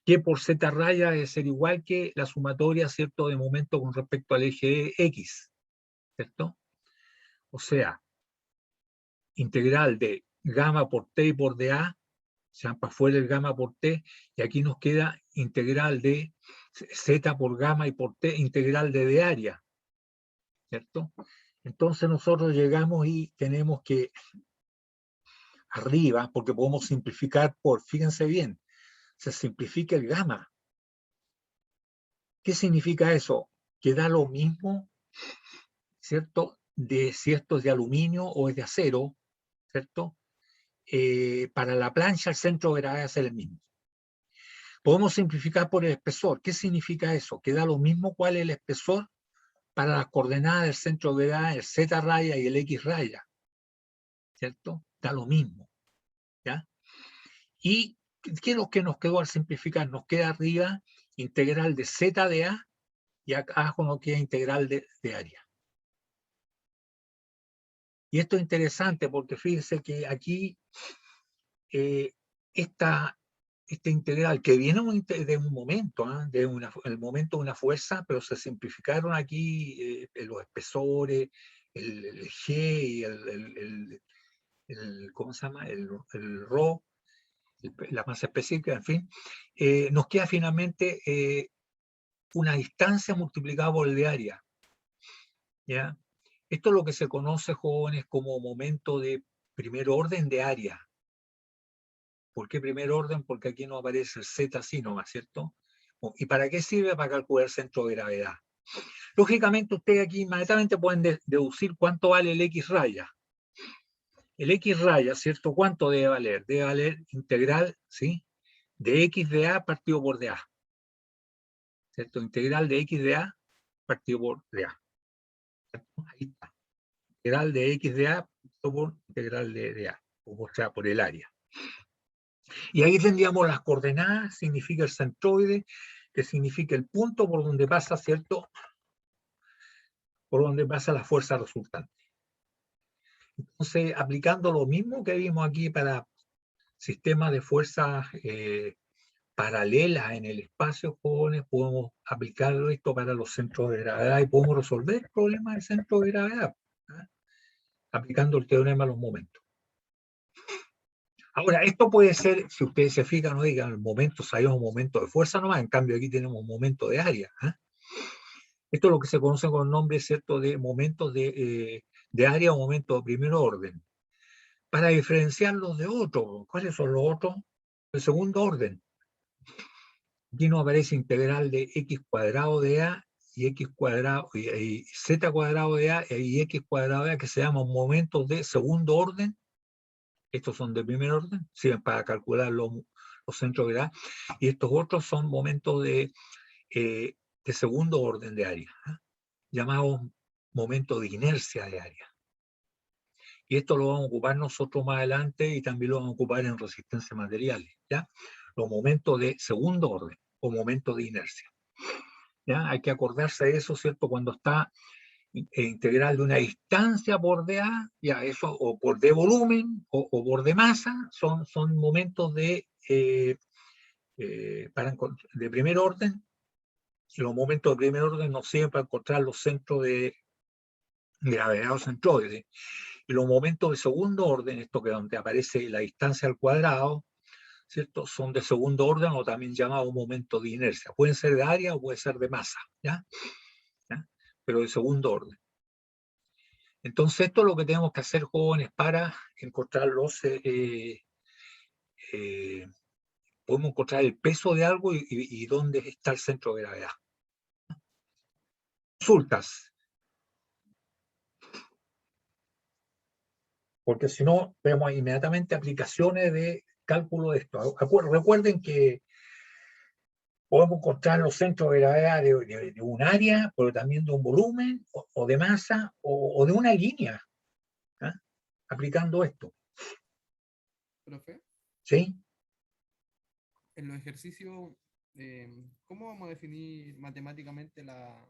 G por Z raya debe ser igual que la sumatoria, ¿cierto?, de momento con respecto al eje X, ¿cierto? O sea, integral de gamma por T y por dA, se van para afuera el gamma por T, y aquí nos queda integral de Z por gamma y por T, integral de área, ¿cierto? Entonces nosotros llegamos y tenemos que arriba, porque podemos simplificar por, fíjense bien, se simplifica el gamma. ¿Qué significa eso? Que da lo mismo, ¿cierto?, de si esto es de aluminio o es de acero, ¿cierto? Para la plancha el centro de gravedad es el mismo. Podemos simplificar por el espesor. ¿Qué significa eso? Que da lo mismo cuál es el espesor para las coordenadas del centro de gravedad, el Z raya y el X raya, ¿cierto? Da lo mismo, ¿ya? ¿Y qué es lo que nos quedó al simplificar? Nos queda arriba integral de Z de A y acá abajo nos queda integral de área. Y esto es interesante porque fíjense que aquí esta integral que viene de un momento, el momento de una fuerza, pero se simplificaron aquí los espesores, el G y ¿cómo se llama? El ρ, la masa específica, en fin, nos queda finalmente una distancia multiplicada por el de área, ¿ya? Esto es lo que se conoce, jóvenes, como momento de primer orden de área. ¿Por qué primer orden? Porque aquí no aparece el Z así nomás, ¿cierto? ¿Y para qué sirve? Para calcular el centro de gravedad. Lógicamente, ustedes aquí inmediatamente pueden deducir cuánto vale el X raya. El X raya, ¿cierto? ¿Cuánto debe valer? Debe valer integral, ¿sí?, de X de A partido por de A. ¿Cierto? Integral de X de A partido por de A. ¿Cierto? Ahí está. Integral de X de A partido por integral de A. O sea, por el área. Y ahí tendríamos las coordenadas, significa el centroide, que significa el punto por donde pasa, ¿cierto? Por donde pasa la fuerza resultante. Entonces, aplicando lo mismo que vimos aquí para sistemas de fuerzas paralelas en el espacio, jóvenes, podemos aplicarlo esto para los centros de gravedad y podemos resolver el problema del centro de gravedad. ¿Ah? aplicando el teorema a los momentos. Ahora, esto puede ser, si ustedes se fijan, no digan, el momento, sabemos un momento de fuerza nomás, en cambio aquí tenemos un momento de área. Esto es lo que se conoce con el nombre, ¿cierto?, de momentos de área o momentos de primer orden. Para diferenciarlos de otros, ¿cuáles son los otros? El segundo orden. Aquí nos aparece integral de x cuadrado de a y x cuadrado y z cuadrado de a y x cuadrado de a, que se llaman momentos de segundo orden. Estos son de primer orden, sirven para calcular los centros de gravedad, y estos otros son momentos de segundo orden de área, llamados momentos de inercia de área. Y esto lo vamos a ocupar nosotros más adelante y también lo vamos a ocupar en resistencia a materiales, ¿ya? Los momentos de segundo orden o momentos de inercia. ¿Ya? Hay que acordarse de eso, ¿cierto? Cuando está integral de una distancia por dA, ya eso, o por d volumen, o por d masa, son momentos de primer orden. Los momentos de primer orden nos sirven para encontrar los centros de gravedad o centroides. Y los momentos de segundo orden, esto que donde aparece la distancia al cuadrado, ¿cierto? Son de segundo orden o también llamados momentos de inercia. Pueden ser de área o pueden ser de masa, ¿ya? Pero de segundo orden. Entonces, esto es lo que tenemos que hacer, jóvenes, para encontrar podemos encontrar el peso de algo y dónde está el centro de gravedad. Consultas. Porque si no, vemos inmediatamente aplicaciones de cálculo de esto. Recuerden que podemos encontrar los centros de gravedad de un área, pero también de un volumen, o de masa, o de una línea, aplicando esto. Profe, ¿Sí? en los ejercicios, ¿cómo vamos a definir matemáticamente la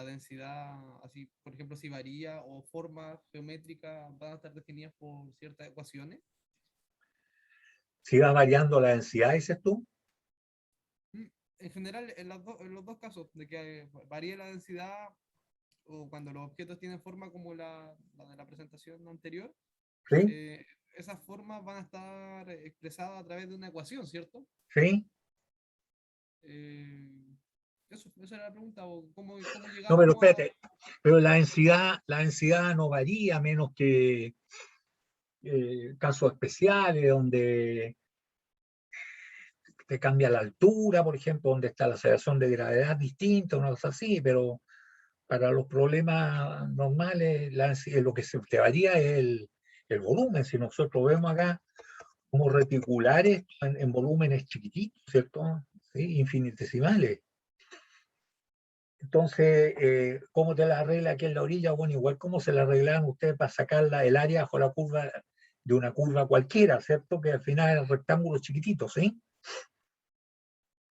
densidad? Así, por ejemplo, si varía o formas geométricas van a estar definidas por ciertas ecuaciones. Si va variando la densidad, dices tú. En general, en los dos casos, de que varíe la densidad o cuando los objetos tienen forma como la de la presentación anterior, ¿Sí? esas formas van a estar expresadas a través de una ecuación, ¿cierto? ¿Sí? Esa era la pregunta, o cómo No, llegamos pero a... espérate. Pero la densidad no varía, menos que casos especiales donde te cambia la altura, por ejemplo, donde está la aceleración de gravedad distinta, una cosa así, pero para los problemas normales, lo que se te varía es el volumen. Si nosotros vemos acá como reticulares en volúmenes chiquititos, ¿cierto? ¿Sí? Infinitesimales. Entonces, ¿cómo te la arregla aquí en la orilla? Bueno, igual como se la arreglan ustedes para sacar el área bajo la curva de una curva cualquiera, ¿cierto? Que al final es rectángulos chiquititos, ¿sí?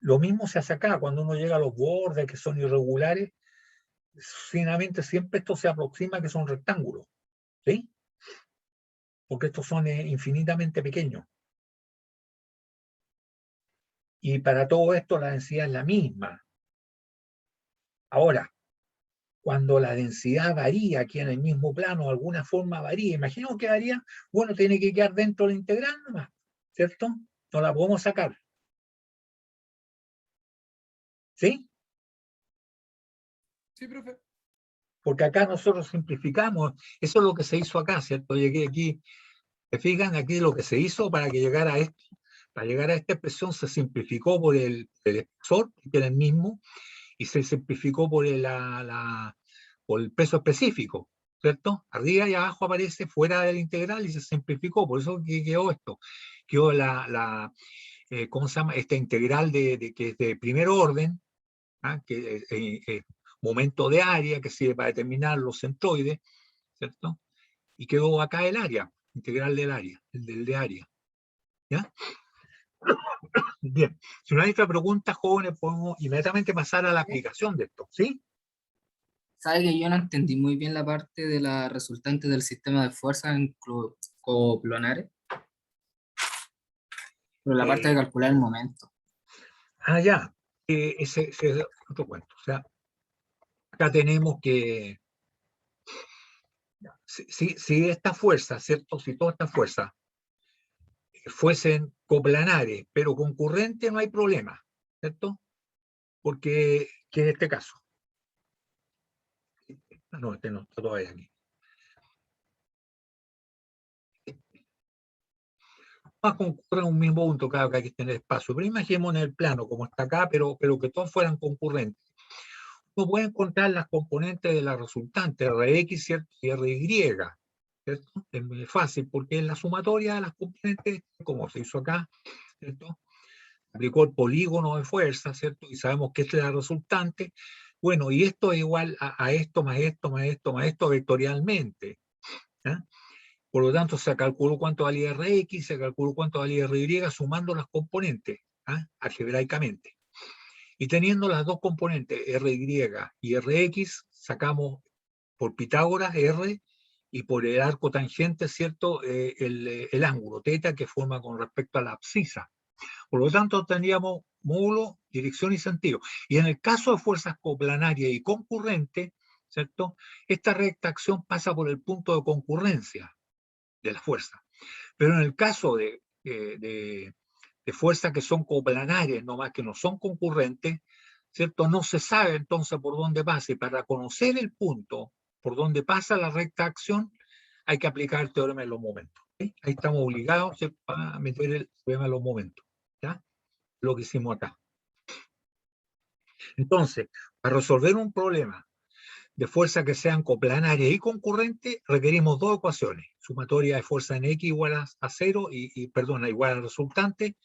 Lo mismo se hace acá, cuando uno llega a los bordes que son irregulares, finalmente siempre esto se aproxima que son rectángulos, ¿sí? Porque estos son infinitamente pequeños. Y para todo esto la densidad es la misma. Ahora, cuando la densidad varía aquí en el mismo plano, de alguna forma varía, imaginemos que varía, bueno, tiene que quedar dentro de la integral nomás, ¿cierto? No la podemos sacar. ¿Sí? Sí, profe. Porque acá nosotros simplificamos, eso es lo que se hizo acá, ¿cierto? Llegué aquí, ¿se fijan? Aquí lo que se hizo para que llegara a esto. Para llegar a esta expresión se simplificó por el espesor, que era el mismo, y se simplificó por por el peso específico, ¿cierto? Arriba y abajo aparece fuera de la integral y se simplificó, por eso que quedó esto. Quedó ¿cómo se llama? Esta integral que es de primer orden, que es momento de área, que sirve para determinar los centroides, ¿cierto? Y quedó acá el área, integral del área, el del de área, ¿ya? Bien, si no hay otra pregunta, jóvenes, podemos inmediatamente pasar a la aplicación de esto, ¿sí? Sabe que yo no entendí muy bien la parte de la resultante del sistema de fuerza en coplonares, pero la parte de calcular el momento. Ya, ese es otro cuento. O sea, acá tenemos que, si esta fuerza, ¿cierto? Si todas estas fuerzas fuesen coplanares, pero concurrentes, no hay problema, ¿cierto? Porque, que en este caso. No, este no, está todavía aquí. Más concurren un mismo punto, claro que hay que tener espacio. Pero imaginemos en el plano, como está acá, pero que todos fueran concurrentes. Uno puede encontrar las componentes de la resultante, Rx, ¿cierto? Y Ry, ¿cierto? Es muy fácil, porque es la sumatoria de las componentes, como se hizo acá, ¿cierto? Aplicó el polígono de fuerza, ¿cierto? Y sabemos que esta es la resultante. Bueno, y esto es igual a esto, más esto, más esto, más esto, vectorialmente. ¿Eh? Por lo tanto, se calculó cuánto valía Rx, se calculó cuánto valía Ry, sumando las componentes, algebraicamente. Y teniendo las dos componentes, Ry y Rx, sacamos por Pitágoras R y por el arco tangente, ¿cierto? El ángulo θ que forma con respecto a la abscisa. Por lo tanto, tendríamos módulo, dirección y sentido. Y en el caso de fuerzas coplanarias y concurrentes, ¿cierto? Esta recta acción pasa por el punto de concurrencia de la fuerza. Pero en el caso de fuerzas que son coplanarias, no más que no son concurrentes, ¿cierto? No se sabe entonces por dónde pasa. Y para conocer el punto por donde pasa la recta acción, hay que aplicar el teorema de los momentos. ¿Sí? Ahí estamos obligados, ¿sí?, a meter el teorema de los momentos. ¿Ya? Lo que hicimos acá. Entonces, para resolver un problema de fuerza que sean coplanarias y concurrentes, requerimos dos ecuaciones. Sumatoria de fuerza en X igual a 0, perdón, igual al resultante,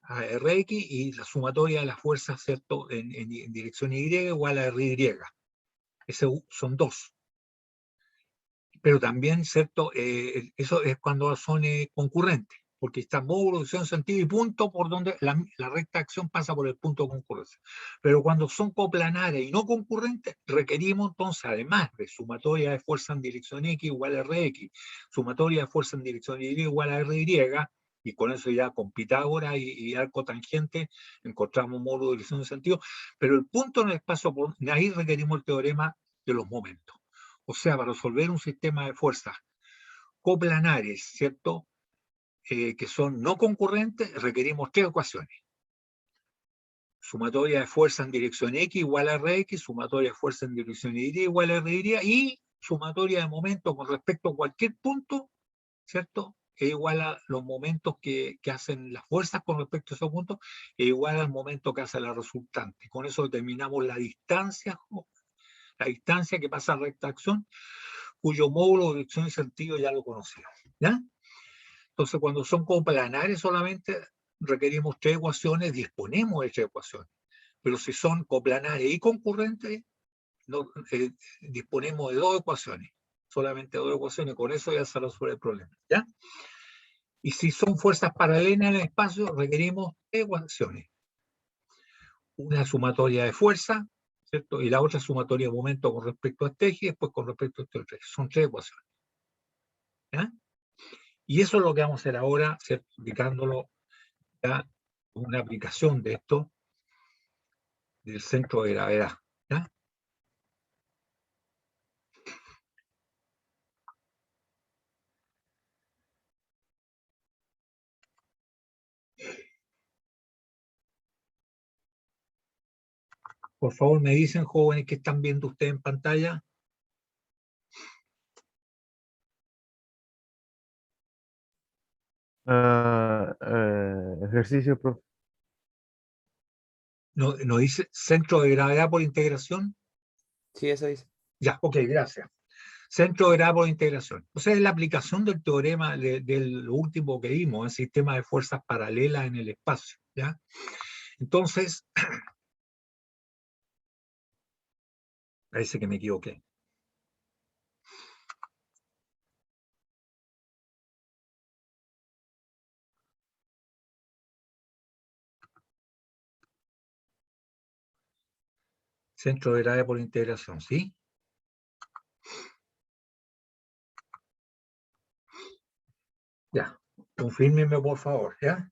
a Rx, y la sumatoria de las fuerzas, ¿cierto?, en dirección Y igual a Ry. Esos son dos. Pero también, ¿cierto?, eso es cuando son concurrentes, porque está módulo, dirección, sentido y punto por donde la recta acción pasa por el punto de concurrencia. Pero cuando son coplanares y no concurrentes, requerimos entonces, además de sumatoria de fuerza en dirección X igual a Rx, sumatoria de fuerza en dirección Y igual a Ry, y con eso ya con Pitágoras y arco tangente encontramos módulo, dirección y sentido, pero el punto en el espacio, ahí requerimos el teorema de los momentos. O sea, para resolver un sistema de fuerzas coplanares, ¿cierto?, que son no concurrentes, requerimos tres ecuaciones. Sumatoria de fuerza en dirección X igual a Rx, sumatoria de fuerza en dirección Y igual a Ry, y sumatoria de momento con respecto a cualquier punto, ¿cierto?, es igual a los momentos que hacen las fuerzas con respecto a esos puntos, es igual al momento que hace la resultante. Con eso determinamos la distancia que pasa a recta acción, cuyo módulo, dirección y sentido ya lo conocemos. ¿Ya? Entonces, cuando son coplanares solamente requerimos tres ecuaciones, disponemos de tres ecuaciones. Pero si son coplanares y concurrentes, no, disponemos de dos ecuaciones. Solamente dos ecuaciones, con eso ya se resuelve el problema. ¿Ya? Y si son fuerzas paralelas en el espacio, requerimos tres ecuaciones. Una sumatoria de fuerza, ¿cierto? Y la otra sumatoria de momento con respecto a este eje y después con respecto a este otro eje. Son tres ecuaciones. ¿Ya? Y eso es lo que vamos a hacer ahora, ¿cierto?, aplicándolo ya una aplicación de esto del centro de gravedad. ¿Ya? Por favor, me dicen, jóvenes, que están viendo ustedes en pantalla. Ejercicio, profe. ¿No dice centro de gravedad por integración? Sí, eso dice. Ya, ok, gracias. Centro de gravedad por integración. O sea, es la aplicación del teorema del último que vimos, el sistema de fuerzas paralelas en el espacio. ¿Ya? Entonces, parece que me equivoqué. Centro de gravedad por integración, ¿sí? Ya, confírmeme por favor, ¿ya?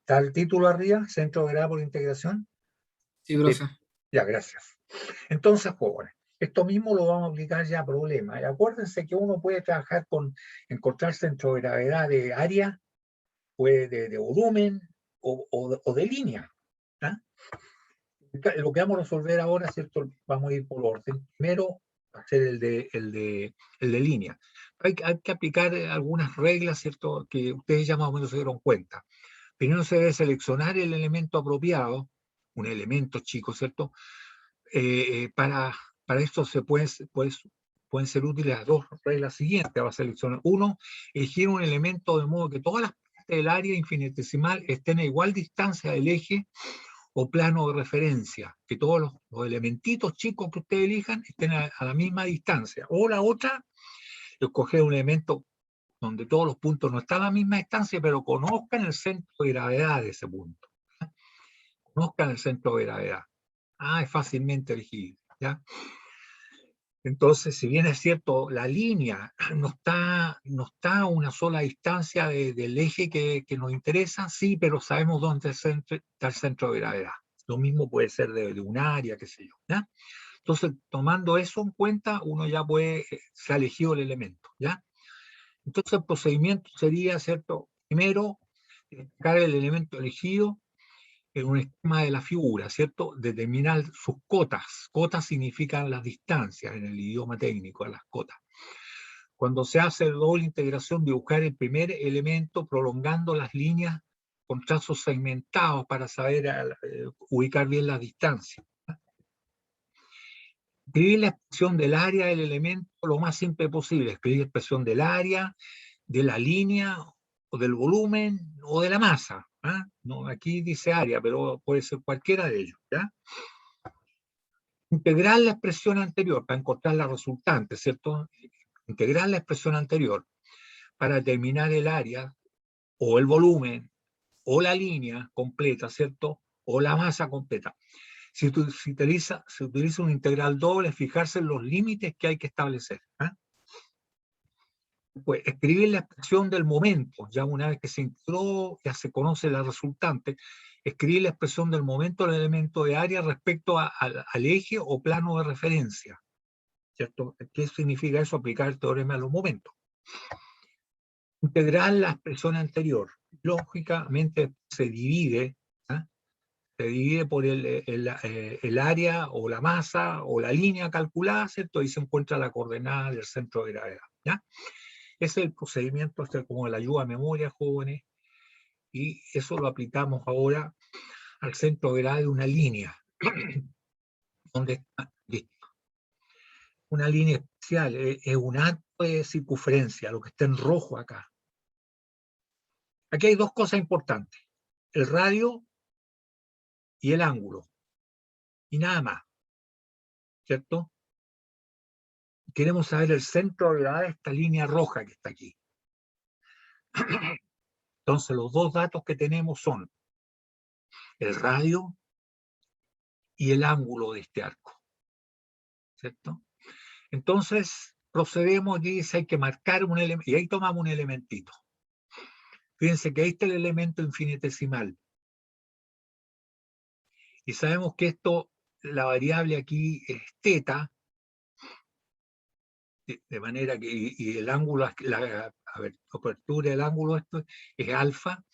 ¿Está el título arriba? Centro de gravedad por integración. Sí, profe. Ya, gracias. Entonces, jóvenes, Esto mismo lo vamos a aplicar ya a problemas. Y acuérdense que uno puede trabajar con encontrar centro de gravedad de área, puede de volumen o de línea. ¿Ah? Lo que vamos a resolver ahora, ¿cierto? Vamos a ir por orden. Primero, hacer el de línea. Hay que aplicar algunas reglas, ¿cierto? Que ustedes ya más o menos se dieron cuenta. Primero se debe seleccionar el elemento apropiado, un elemento chico, ¿cierto? Para esto pueden ser útiles las dos reglas siguientes. Va a seleccionar uno, elegir un elemento de modo que todas las partes del área infinitesimal estén a igual distancia del eje o plano de referencia, que todos los elementitos chicos que ustedes elijan estén a la misma distancia. O la otra, escoger un elemento donde todos los puntos no están a la misma distancia, pero conozcan el centro de gravedad de ese punto. Conozcan el centro de gravedad. Es fácilmente elegible, ¿ya? Entonces, si bien es cierto, la línea no está a una sola distancia del eje que nos interesa, sí, pero sabemos dónde está el centro de gravedad. Lo mismo puede ser de un área, qué sé yo, ¿ya? Entonces, tomando eso en cuenta, uno ya se ha elegido el elemento, ¿ya? Entonces, el procedimiento sería, ¿cierto? Primero, destacar el elemento elegido en un esquema de la figura, ¿cierto? Determinar sus cotas. Cotas significan las distancias en el idioma técnico, las cotas. Cuando se hace doble integración, dibujar el primer elemento prolongando las líneas con trazos segmentados para saber ubicar bien las distancias. Escribir la expresión del área del elemento lo más simple posible. Escribir la expresión del área, de la línea, o del volumen, o de la masa. No, aquí dice área, pero puede ser cualquiera de ellos, ¿ya? Integrar la expresión anterior para encontrar la resultante, ¿cierto? Integrar la expresión anterior para determinar el área, o el volumen, o la línea completa, ¿cierto? O la masa completa. Se utiliza un integral doble, fijarse en los límites que hay que establecer. Pues escribir la expresión del momento, ya una vez que se integró, ya se conoce la resultante, escribir la expresión del momento del elemento de área respecto al eje o plano de referencia, ¿cierto? ¿Qué significa eso? Aplicar el teorema a los momentos. Integrar la expresión anterior, lógicamente se divide por el área o la masa o la línea calculada, ¿cierto? Y se encuentra la coordenada del centro de gravedad, ¿ya? Ese es el procedimiento, como la ayuda a memoria, jóvenes, y eso lo aplicamos ahora al centro de gravedad de una línea, donde está listo. Una línea especial, es un arco de circunferencia, lo que está en rojo acá. Aquí hay dos cosas importantes, el radio y el ángulo, y nada más, ¿cierto? Queremos saber el centro de gravedad de esta línea roja que está aquí. Entonces, los dos datos que tenemos son el radio y el ángulo de este arco, ¿cierto? Entonces, procedemos y dice, hay que marcar un elemento, y ahí tomamos un elementito. Fíjense que ahí está el elemento infinitesimal. Y sabemos que esto, la variable aquí es teta, de manera que, y el ángulo, la apertura del ángulo esto es alfa,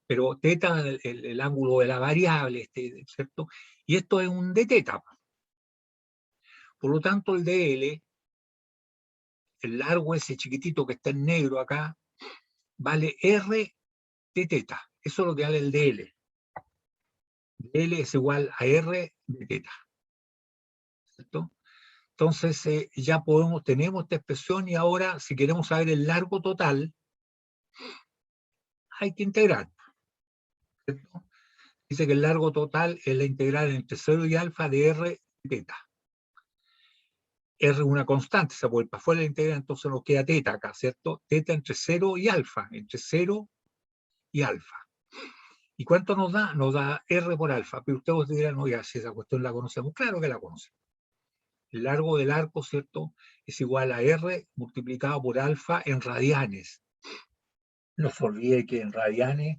pero teta el ángulo de la variable, ¿cierto? Y esto es un d teta. Por lo tanto, el dl, el largo ese chiquitito que está en negro acá, vale r de teta. Eso es lo que vale el dl. dl es igual a r de teta, ¿cierto? Entonces ya tenemos esta expresión y ahora si queremos saber el largo total, hay que integrar, ¿cierto? Dice que el largo total es la integral entre 0 y alfa de r de teta. R es una constante, se vuelve para afuera la integral, entonces nos queda teta acá, ¿cierto? Teta entre 0 y alfa, entre 0 y alfa. ¿Y cuánto nos da? Nos da R por alfa. Pero ustedes dirán, oiga, si esa cuestión la conocemos. Claro que la conocemos. El largo del arco, ¿cierto? Es igual a R multiplicado por alfa en radianes. No se olvide que en radianes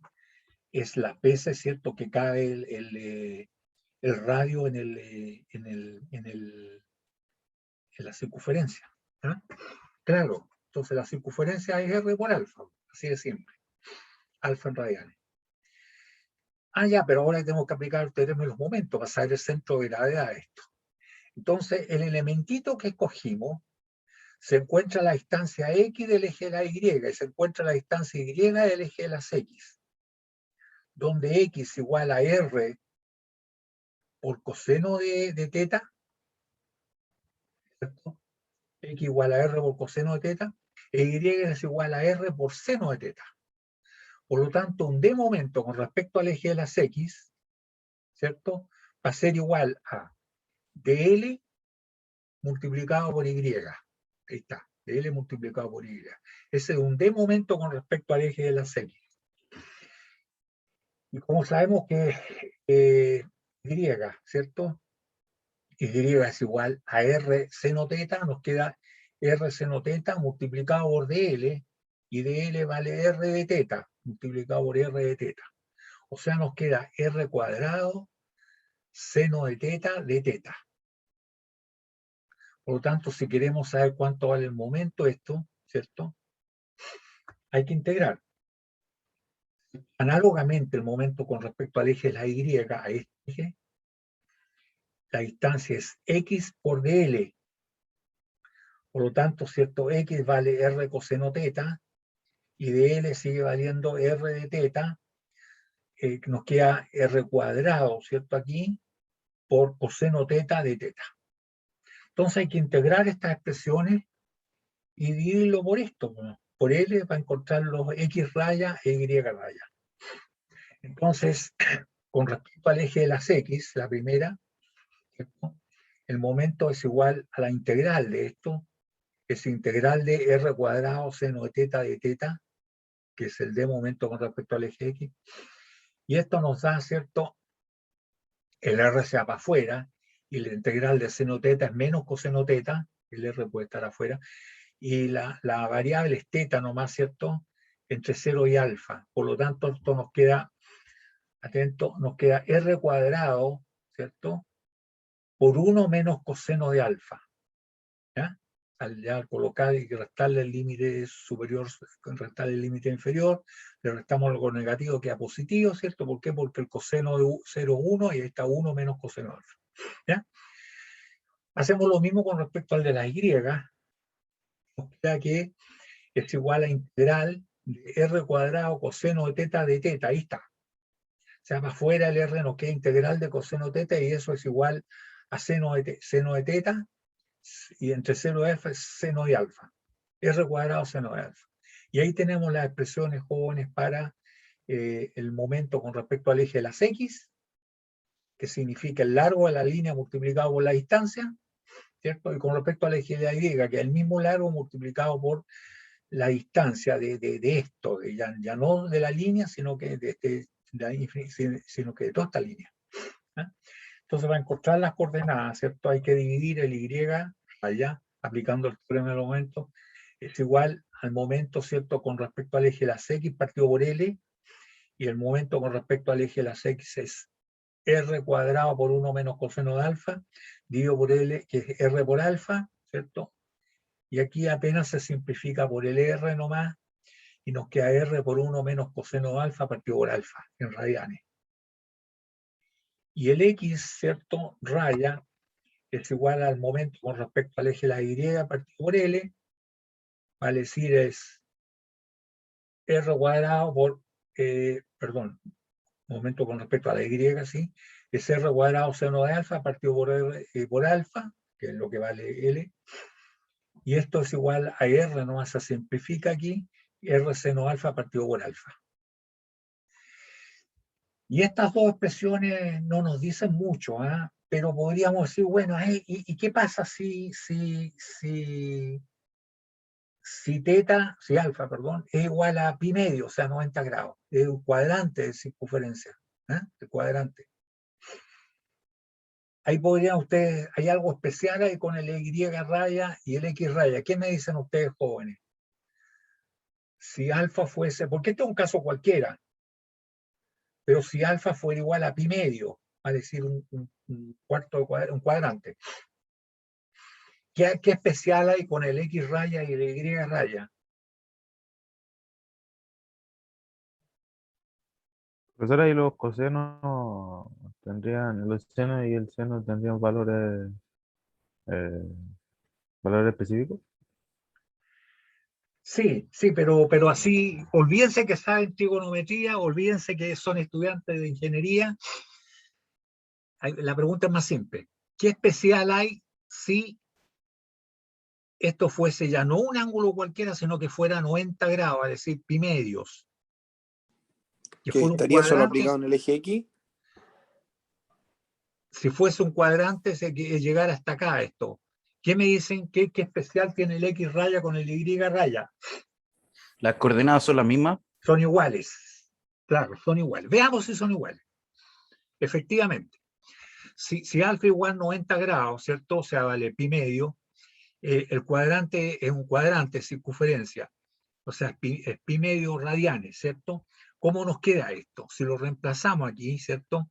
es las veces, ¿cierto?, que cabe el radio en el en la circunferencia. ¿Ah? Claro, entonces la circunferencia es R por alfa, así de simple. Alfa en radianes. Ah, ya, pero ahora tenemos que aplicar el teorema de los momentos para saber el centro de gravedad de esto. Entonces, el elementito que escogimos se encuentra a la distancia X del eje de la Y y se encuentra a la distancia Y del eje de las X, donde X igual a R por coseno de teta, ¿cierto? X igual a R por coseno de teta, e Y es igual a R por seno de teta. Por lo tanto, un D momento con respecto al eje de las X, ¿cierto? Va a ser igual a dl multiplicado por Y. Ahí está, dl multiplicado por Y. Ese es un D momento con respecto al eje de las X. Y como sabemos que Y, ¿cierto? Y es igual a R seno teta, nos queda R seno teta multiplicado por dl, y dl vale R de teta, multiplicado por R de teta. O sea, nos queda R cuadrado seno de teta de teta. Por lo tanto, si queremos saber cuánto vale el momento, esto, ¿cierto? Hay que integrar. Análogamente, el momento con respecto al eje de la Y, a este eje, la distancia es X por dl. Por lo tanto, ¿cierto? X vale R coseno teta, y dl sigue valiendo R de teta, nos queda R cuadrado, ¿cierto? Aquí, por coseno teta de teta. Entonces hay que integrar estas expresiones y dividirlo por esto, por L, para encontrar los X raya e Y raya. Entonces, con respecto al eje de las X, la primera, ¿cierto? El momento es igual a la integral de esto, es integral de R cuadrado seno de teta, que es el D momento con respecto al eje X. Y esto nos da, ¿cierto? El R se va para afuera, y la integral de seno teta es menos coseno teta, el R puede estar afuera, y la variable es teta nomás, ¿cierto? Entre 0 y alfa. Por lo tanto, esto nos queda, atento, nos queda R cuadrado, ¿cierto? Por 1 menos coseno de alfa. ¿Ya? Al ya colocar y restarle el límite superior, restarle el límite inferior, le restamos algo negativo, queda positivo, ¿cierto? ¿Por qué? Porque el coseno de 0 es 1 y ahí está 1 menos coseno de alfa. ¿Ya? Hacemos lo mismo con respecto al de la Y. Nos queda que es igual a integral de R cuadrado coseno de teta, ahí está. O sea, para afuera el R nos queda integral de coseno teta, y eso es igual a seno de teta, y entre 0 y alfa es seno de alfa. R cuadrado seno de alfa. Y ahí tenemos las expresiones jóvenes para el momento con respecto al eje de las X, que significa el largo de la línea multiplicado por la distancia, ¿cierto? Y con respecto al eje de la Y, que es el mismo largo multiplicado por la distancia de esto, ya no de la línea, sino que sino que de toda esta línea. ¿Ah? Entonces, para encontrar las coordenadas, ¿cierto? Hay que dividir el Y allá, aplicando el teorema del momento, es igual al momento, ¿cierto? Con respecto al eje de las X partido por L, y el momento con respecto al eje de las X es R cuadrado por 1 menos coseno de alfa, dividido por L, que es R por alfa, ¿cierto? Y aquí apenas se simplifica por el R nomás, y nos queda R por 1 menos coseno de alfa partido por alfa, en radianes. Y el X, ¿cierto? Raya, es igual al momento con respecto al eje de la Y partido por L, vale decir es R cuadrado por, perdón, momento con respecto a la Y, ¿sí? Es R cuadrado seno de alfa partido por R por alfa, que es lo que vale L. Y esto es igual a R, nomás se simplifica aquí, R seno alfa partido por alfa. Y estas dos expresiones no nos dicen mucho, ¿eh? Pero podríamos decir, bueno, ¿y qué pasa si alfa, perdón, es igual a pi medio, o sea, 90 grados? Es un cuadrante de circunferencia, ¿eh? El cuadrante. Ahí podrían ustedes, hay algo especial ahí con el Y raya y el X raya. ¿Qué me dicen ustedes, jóvenes? Si alfa fuese, porque este es un caso cualquiera, pero si alfa fuera igual a pi medio, es decir, un cuarto de un cuadrante, ¿Qué especial hay con el X raya y el Y raya? Profesor, ahí los cosenos tendrían, los senos y el seno tendrían eh, valores específicos. Sí, sí, pero así, olvídense que saben trigonometría, olvídense que son estudiantes de ingeniería. La pregunta es más simple. ¿Qué especial hay si esto fuese ya no un ángulo cualquiera, sino que fuera 90 grados, es decir, pi medios? Que Que fuera un estaría solo cuadrante, aplicado en el eje X. si fuese un cuadrante, llegara hasta acá esto. ¿Qué me dicen? ¿Qué especial tiene el X raya con el Y raya? Las coordenadas son las mismas. Son iguales. Claro, son iguales. Veamos si son iguales. Efectivamente. Si alfa igual 90 grados, ¿cierto? O sea, vale pi medio, el cuadrante es un cuadrante, circunferencia, o sea, es pi medio radianes, ¿cierto? ¿Cómo nos queda esto? Si lo reemplazamos aquí, ¿cierto?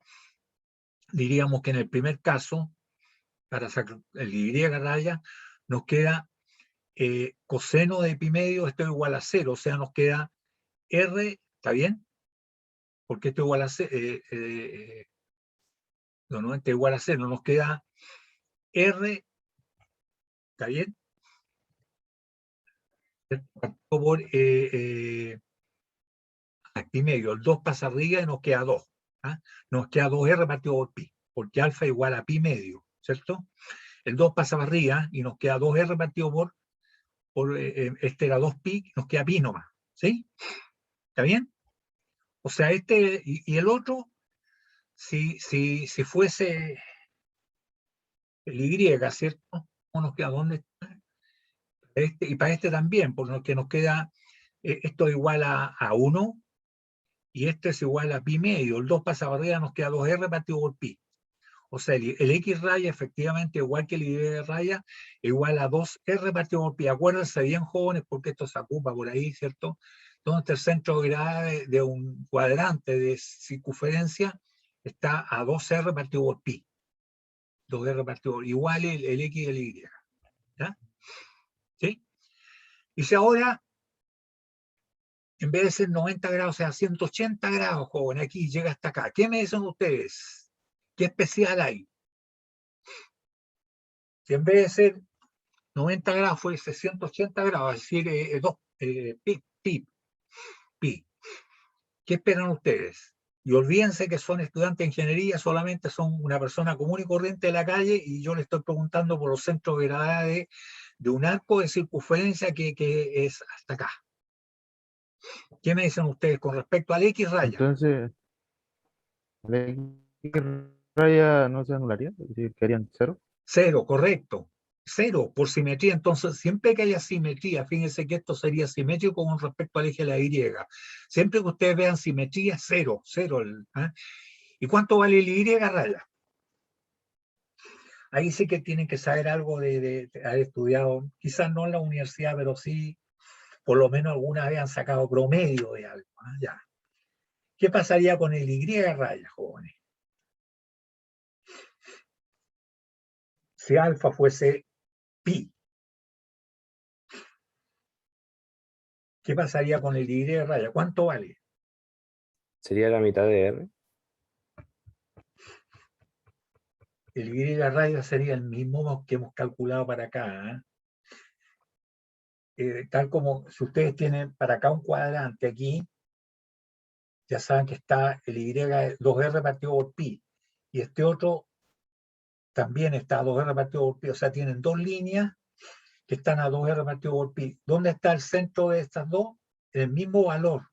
Diríamos que en el primer caso, para sacar el Y raya, nos queda coseno de pi medio, esto es igual a 0, o sea, nos queda R, ¿está bien? Porque esto es igual a 0, no, 90 igual a 0, nos queda R, ¿está bien? Por pi medio, el 2 pasa arriba y nos queda 2. ¿ah? Nos queda 2R partido por pi, porque alfa igual a pi medio, ¿cierto? El 2 pasa para arriba y nos queda 2R partido por este era 2 pi, nos queda pi nomás, ¿sí? ¿Está bien? O sea, y el otro, si fuese el Y, ¿cierto? ¿Cómo nos queda? ¿Dónde está? Y para este también, porque nos queda, esto igual a 1, y este es igual a pi medio, el 2 pasa para arriba, nos queda 2R partido por pi. O sea, el X raya efectivamente, igual que el Y raya, igual a 2R partido por pi. Acuérdense bien, jóvenes, porque esto se ocupa por ahí, ¿cierto? Entonces el centro de gravedad de un cuadrante de circunferencia está a 2R partido por pi. 2R partido por igual el X y el Y. ¿Ya? ¿Sí? Y si ahora, en vez de ser 90 grados, sea 180 grados, joven, aquí llega hasta acá. ¿Qué me dicen ustedes? ¿Qué especial hay? Si en vez de ser 90 grados fuese 180 grados, es decir, 2 pi. ¿Qué esperan ustedes? Y olvídense que son estudiantes de ingeniería, solamente son una persona común y corriente de la calle, y yo le estoy preguntando por los centros de gravedad de un arco de circunferencia que es hasta acá. ¿Qué me dicen ustedes con respecto al X raya? Entonces, ¿la X raya no se anularía? Es decir, quedarían cero. 0, correcto. 0 por simetría. Entonces, siempre que haya simetría, fíjense que esto sería simétrico con respecto al eje de la Y. Siempre que ustedes vean simetría, 0, 0. ¿Ah? ¿Y cuánto vale el Y raya? Ahí sí que tienen que saber algo de haber estudiado, quizás no en la universidad, pero sí, por lo menos alguna vez han sacado promedio de algo. ¿Ah? Ya. ¿Qué pasaría con el Y raya, jóvenes? Si alfa fuese pi, ¿qué pasaría con el Y raya? ¿Cuánto vale? Sería la mitad de R. El Y raya sería el mismo que hemos calculado para acá. Tal como si ustedes tienen para acá un cuadrante aquí, ya saben que está el Y 2R partido por pi, y este otro también está a 2R partido por pi, o sea, tienen dos líneas que están a 2R partido por pi. ¿Dónde está el centro de estas dos? En el mismo valor,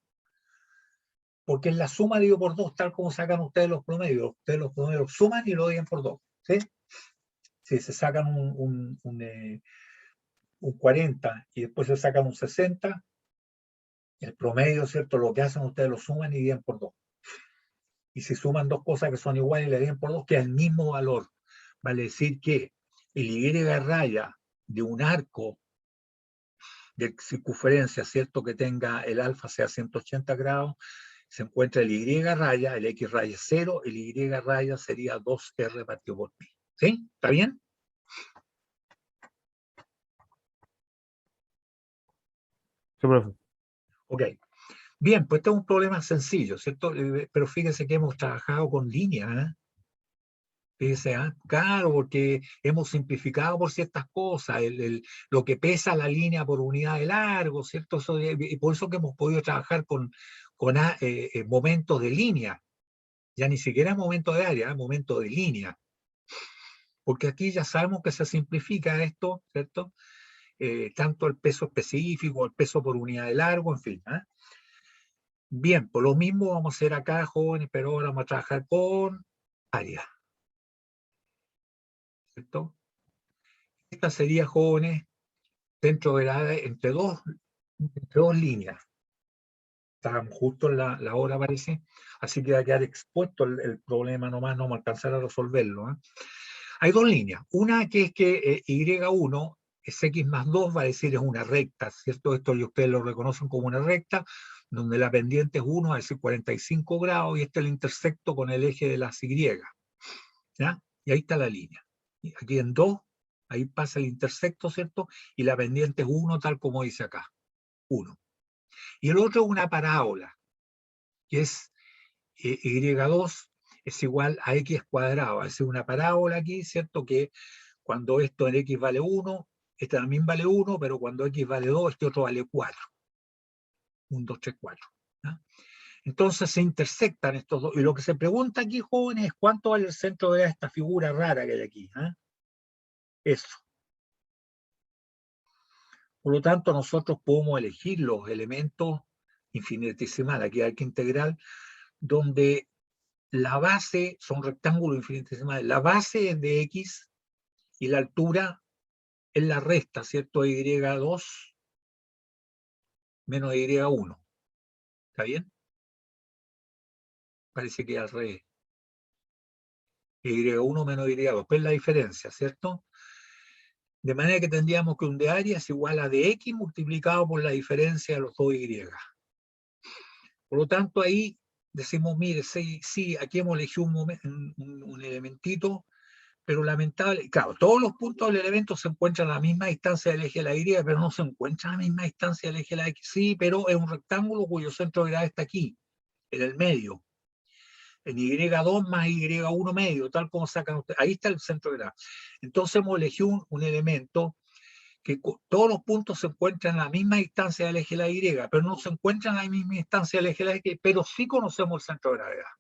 porque es la suma dividido por 2, tal como sacan ustedes los promedios. Ustedes los promedios suman y lo dividen por 2. ¿Sí? Si se sacan un 40 y después se sacan un 60, el promedio, ¿cierto? Lo que hacen ustedes lo suman y dividen por 2. Y si suman dos cosas que son iguales y le dividen por 2, queda el mismo valor. Vale decir que el Y raya de un arco de circunferencia, ¿cierto? Que tenga el alfa sea 180 grados, se encuentra el Y raya, el X raya es 0, el Y raya sería 2R partido por pi. ¿Sí? ¿Está bien? Sí, profe. Ok. Bien, pues este es un problema sencillo, ¿cierto? Pero fíjense que hemos trabajado con líneas, ¿eh? Fíjense, ¿ah? Claro, porque hemos simplificado por ciertas cosas, lo que pesa la línea por unidad de largo, ¿cierto? Y por eso que hemos podido trabajar con momentos de línea, ya ni siquiera momentos de área, momentos de línea, porque aquí ya sabemos que se simplifica esto, ¿cierto? Tanto el peso específico, el peso por unidad de largo, en fin, ¿ah? Bien, por lo mismo vamos a hacer acá, jóvenes, pero ahora vamos a trabajar con área, ¿cierto? Esta sería, jóvenes, centro de la área entre dos líneas. Estábamos justo en la hora, parece, así que va a quedar expuesto el problema nomás, no vamos a alcanzar a resolverlo, ¿eh? Hay dos líneas. Una que es que Y1 es X más 2, va a decir es una recta, ¿cierto? Esto ustedes lo reconocen como una recta, donde la pendiente es 1, va a decir 45 grados, y este es el intersecto con el eje de las Y, ¿ya? Y ahí está la línea. Y aquí en 2, ahí pasa el intersecto, ¿cierto? Y la pendiente es 1, tal como dice acá, 1. Y el otro es una parábola, que es Y2 es igual a X cuadrado, es decir, una parábola aquí, ¿cierto? Que cuando esto en X vale 1, este también vale 1, pero cuando X vale 2, este otro vale 4. 1, 2, 3, 4. ¿Ya? Entonces se intersectan estos dos. Y lo que se pregunta aquí, jóvenes, es cuánto vale el centro de esta figura rara que hay aquí. Eso. Por lo tanto, nosotros podemos elegir los elementos infinitesimales, aquí hay que integral, donde la base son rectángulos infinitesimales. La base es de X y la altura es la resta, ¿cierto? Y2 menos Y1. ¿Está bien? Parece que al revés. Y1 menos Y2. Pues la diferencia, ¿cierto? De manera que tendríamos que un de área es igual a de X multiplicado por la diferencia de los dos Y. Por lo tanto, ahí decimos, mire, sí, aquí hemos elegido un elementito, pero lamentable, claro, todos los puntos del elemento se encuentran a la misma distancia del eje de la Y, pero no se encuentran a la misma distancia del eje de la X. Sí, pero es un rectángulo cuyo centro de gravedad está aquí, en el medio. En Y2 más Y1 medio, tal como sacan ustedes. Ahí está el centro de gravedad. Entonces hemos elegido un elemento que todos los puntos se encuentran a la misma distancia del eje de la Y, pero no se encuentran a la misma distancia del eje de la X, pero sí conocemos el centro de gravedad.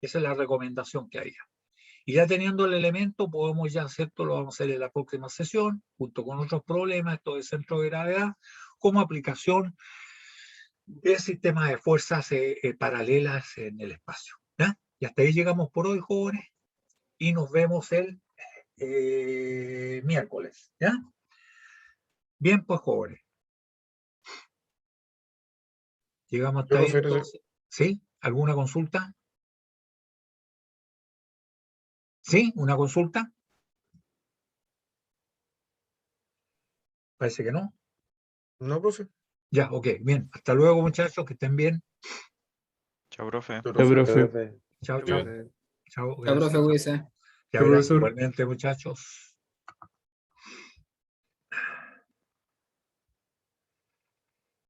Esa es la recomendación que hay. Y ya teniendo el elemento, podemos ya, ¿cierto? Lo vamos a hacer en la próxima sesión, junto con otros problemas, esto de centro de gravedad, como aplicación de sistemas de fuerzas paralelas en el espacio. ¿Ya? Y hasta ahí llegamos por hoy, jóvenes, y nos vemos el miércoles. ¿Ya? Bien, pues, jóvenes. Llegamos hasta ahí, entonces. ¿Sí? ¿Alguna consulta? ¿Sí? ¿Una consulta? Parece que no. No, profe. Ya, ok, bien. Hasta luego, muchachos, que estén bien. Chao, profe. Sí, profe. Chao, chao. Bien. Chao, Ya, profe, gracias. cuídese. Ya, Sí, gracias profesor. igualmente, muchachos.